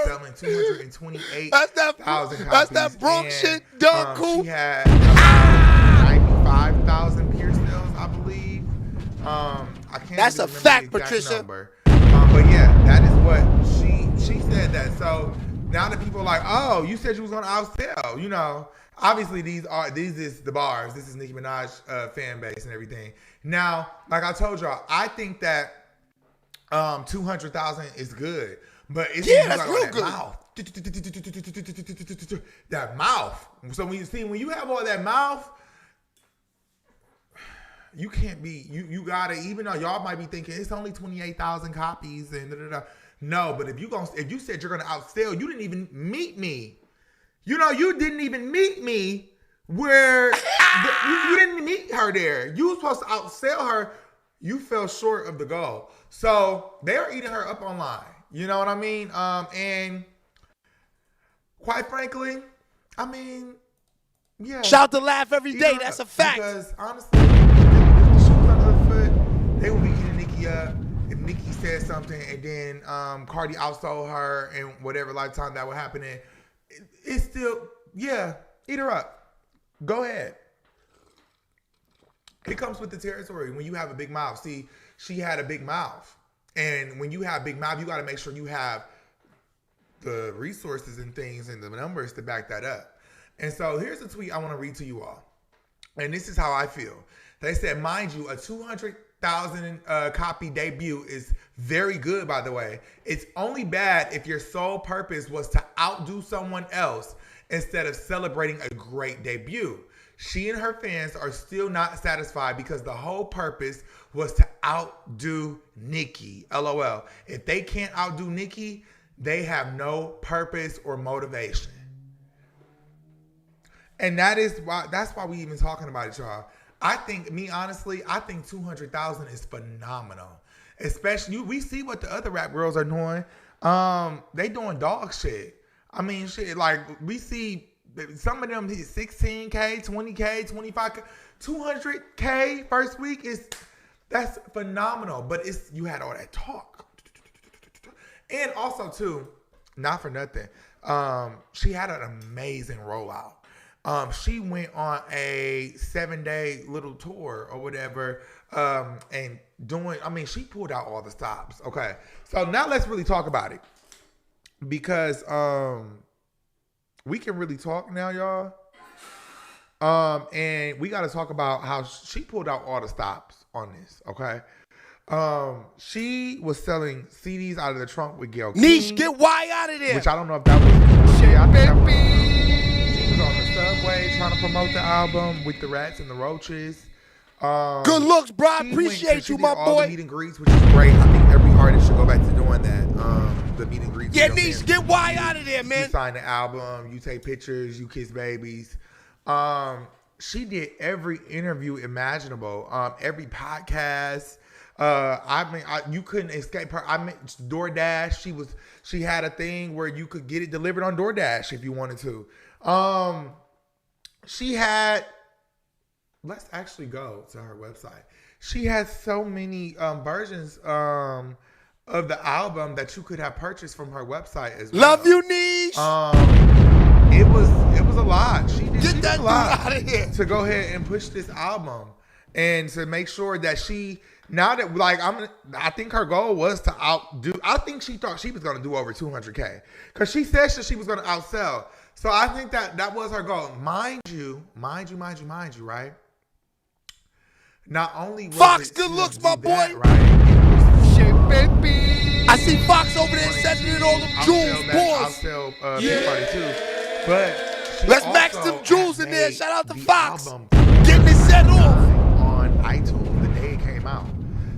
selling 228,000 copies.
That's that Bronx shit done cool.
She had 95,000 peer sales, I believe. I can't.
That's a fact, Patricia.
Number. But yeah, that is what she said that. So Now that people are like, oh, you said you was gonna outsell, you know. Obviously, these is the bars. This is Nicki Minaj fan base and everything. Now, like I told y'all, I think that 200,000 is good, but it's
that's real good.
Mouth. That mouth. So when you have all that mouth, you can't be. You gotta. Even though y'all might be thinking it's only 28,000 copies and no, but if you said you're gonna outsell, you didn't even meet me. You know, you didn't even meet me where you didn't meet her there. You were supposed to outsell her. You fell short of the goal. So they're eating her up online. You know what I mean? And quite frankly, I mean, yeah.
Shout to Laugh every day. That's a fact.
Because honestly, if the shoe was under her foot, they would be eating Nicki up. If Nicki said something and then Cardi outsold her and whatever lifetime that would happen in, it's still, yeah, eat her up. Go ahead. It comes with the territory when you have a big mouth. See, she had a big mouth. And when you have a big mouth, you got to make sure you have the resources and things and the numbers to back that up. And so here's a tweet I want to read to you all. And this is how I feel. They said, mind you, a 200,000 copy debut is very good, by the way. It's only bad if your sole purpose was to outdo someone else instead of celebrating a great debut. She and her fans are still not satisfied because the whole purpose was to outdo Nicki. LOL. If they can't outdo Nicki, they have no purpose or motivation. And that's why we even talking about it, y'all. I think 200,000 is phenomenal. Especially, we see what the other rap girls are doing. They doing dog shit. I mean, shit, like, we see some of them hit 16K, 20K, 25K, 200K first week. That's phenomenal. But you had all that talk. And also, too, not for nothing, she had an amazing rollout. She went on a 7-day little tour or whatever, and she pulled out all the stops. Okay. So now let's really talk about it. Because we can really talk now, y'all. And we got to talk about how she pulled out all the stops on this, okay? She was selling CDs out of the trunk with Gayle King.
Niche, get Y out of there.
Which I don't know if that was... She was on the subway trying to promote the album with the Rats and the Roaches.
Good looks, bro. I appreciate you, my boy.
All the meet and greets, which is great. I think every artist should go back to doing that. The meet and greets.
Yeah, Niche, get Y out of there, man.
You sign the album, you take pictures, you kiss babies. She did every interview imaginable, every podcast. You couldn't escape her. DoorDash. She had a thing where you could get it delivered on DoorDash if you wanted to. She had. Let's actually go to her website. She has so many versions of the album that you could have purchased from her website as well.
Love you, Niche.
It was a lot. She did
that
a lot
dude out of here
to go ahead and push this album and to make sure that I think her goal was to outdo. I think she thought she was going to do over 200K because she said that she was going to outsell. So I think that was her goal. Mind you, right? Not only was
Fox,
it
good looks,
do
my
that,
boy.
Right?
Shit, baby.
I see Fox over there sending in all them jewels,
I'll
boys.
sell Big Party too. But
let's max them jewels in there. Shout out to Fox.
Album
Getting it set off.
on iTunes the day it came out.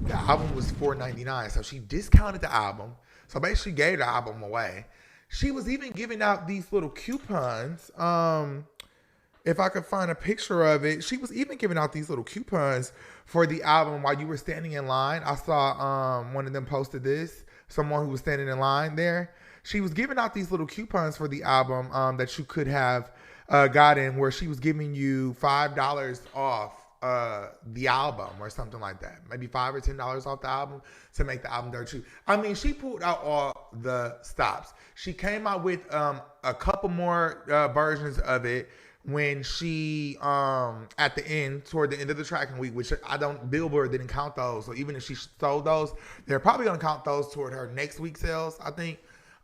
The album was $4.99, so she discounted the album. So basically gave the album away. She was even giving out these little coupons. If I could find a picture of it, she was even giving out these little coupons for the album while you were standing in line. I saw one of them posted this. Someone who was standing in line there. She was giving out these little coupons for the album that you could have gotten, where she was giving you $5 off the album or something like that. Maybe $5 or $10 off the album to make the album dirt cheap. I mean, she pulled out all the stops. She came out with a couple more versions of it when she at the end, toward the end of the tracking week, which Billboard didn't count those. So even if she sold those, they're probably gonna count those toward her next week's sales, I think.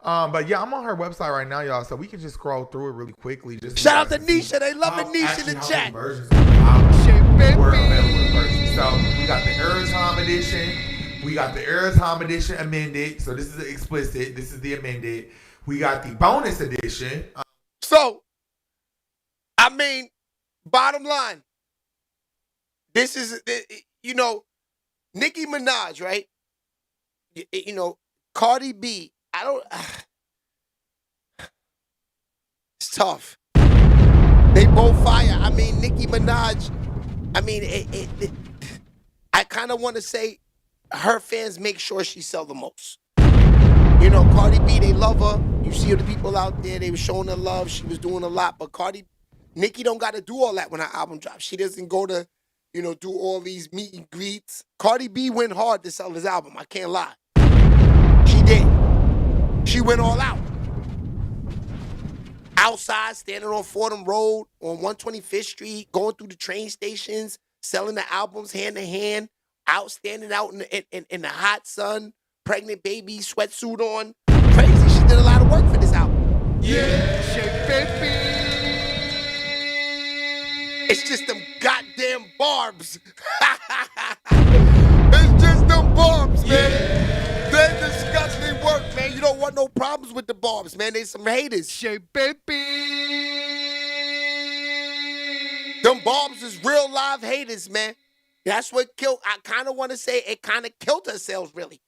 But yeah, I'm on her website right now, y'all, so we can just scroll through it really quickly. Just
Shout out to Nisha. They love the Nisha in the chat.
Versions of the album were available in person. So we got the Airtime edition. We got the Airtime edition amended. So this is the explicit. This is the amended. We got the bonus edition.
So, I mean, bottom line, this is, Nicki Minaj, right? Cardi B, it's tough. They both fire. I mean, Nicki Minaj, I kind of want to say her fans make sure she sell the most. Cardi B, they love her. You see the people out there, they were showing her love. She was doing a lot. But Nicki don't got to do all that when her album drops. She doesn't go to, do all these meet and greets. Cardi B went hard to sell his album. I can't lie. She did. She went all out. Outside, standing on Fordham Road, on 125th Street, going through the train stations, selling the albums hand to hand, standing out in the hot sun, pregnant baby, sweatsuit on. Crazy. She did a lot of work for this album.
Yeah, shake baby.
It's just them goddamn barbs. It's just them barbs, man. Yeah. They disgusting work, man. You don't want no problems with the barbs, man. They some haters.
Shake baby.
Them barbs is real live haters, man. That's what killed. I kind of want to say it kind of killed her sales, really.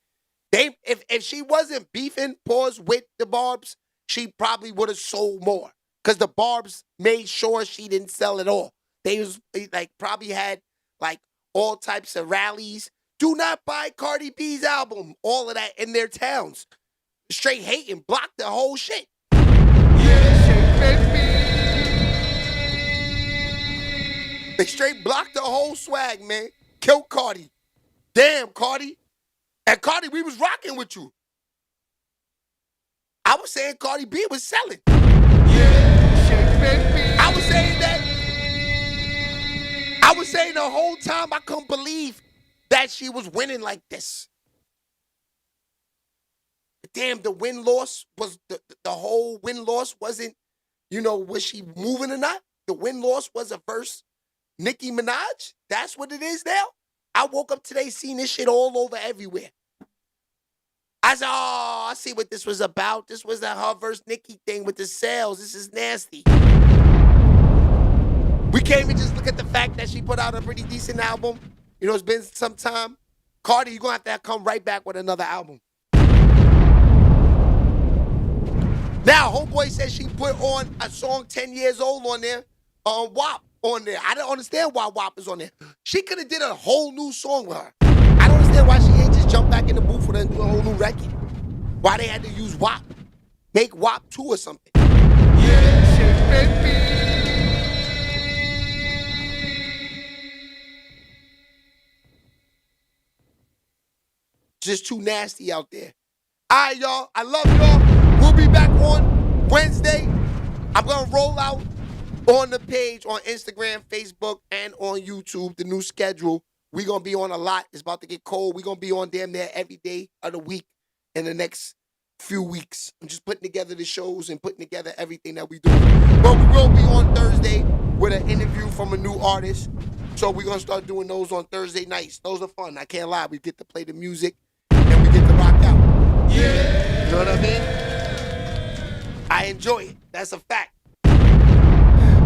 If she wasn't beefing with the barbs, she probably would have sold more. Because the barbs made sure she didn't sell at all. They probably had all types of rallies. Do not buy Cardi B's album. All of that in their towns. Straight hating, block the whole shit.
Yeah, shake baby.
They straight blocked the whole swag, man. Kill Cardi. Damn, Cardi. And Cardi, we was rocking with you. I was saying Cardi B was selling.
Yeah, shake baby.
I was saying that. I was saying the whole time I couldn't believe that she was winning like this. Damn, the win-loss was, the whole win-loss wasn't, was she moving or not? The win-loss was a verse Nicki Minaj? That's what it is now? I woke up today seeing this shit all over everywhere. I said, I see what this was about. This was that her versus Nicki thing with the sales. This is nasty. We can't even just look at the fact that she put out a pretty decent album. It's been some time. Cardi, you're going to have to come right back with another album. Now, homeboy said she put on a song 10 years old on there, WAP on there. I don't understand why WAP is on there. She could have did a whole new song with her. I don't understand why she ain't just jump back in the booth with her and do a whole new record. Why they had to use WAP. Make WAP 2 or something.
Yeah, shake baby.
Just too nasty out there. All right, y'all. I love y'all. We'll be back on Wednesday. I'm going to roll out on the page on Instagram, Facebook, and on YouTube, the new schedule. We're going to be on a lot. It's about to get cold. We're going to be on damn near every day of the week in the next few weeks. I'm just putting together the shows and putting together everything that we do. But we will be on Thursday with an interview from a new artist. So we're going to start doing those on Thursday nights. Those are fun. I can't lie. We get to play the music and we get to rock out. Yeah. You know what I mean? I enjoy it. That's a fact.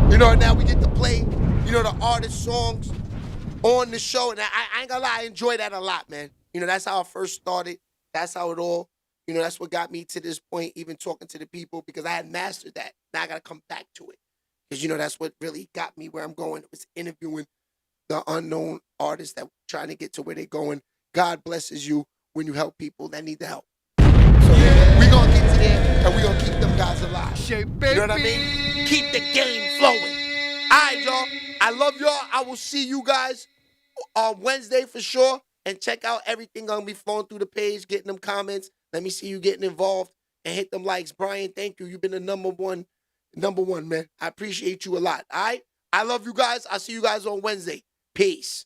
Now we get to play, the artist songs on the show. And I ain't gonna lie, I enjoy that a lot, man. That's how I first started. That's how it all, that's what got me to this point, even talking to the people, because I had mastered that. Now I gotta come back to it. Because, that's what really got me where I'm going. It was interviewing the unknown artists that were trying to get to where they're going. God blesses you when you help people that need the help. So we gonna get to there and we gonna keep them guys alive.
Shake baby.
You know what I mean? Keep the game flowing. All right, y'all. I love y'all. I will see you guys on Wednesday for sure. And check out everything gonna be flowing through the page, getting them comments. Let me see you getting involved and hit them likes. Brian, thank you. You've been the number one, man. I appreciate you a lot. All right? I love you guys. I'll see you guys on Wednesday. Peace.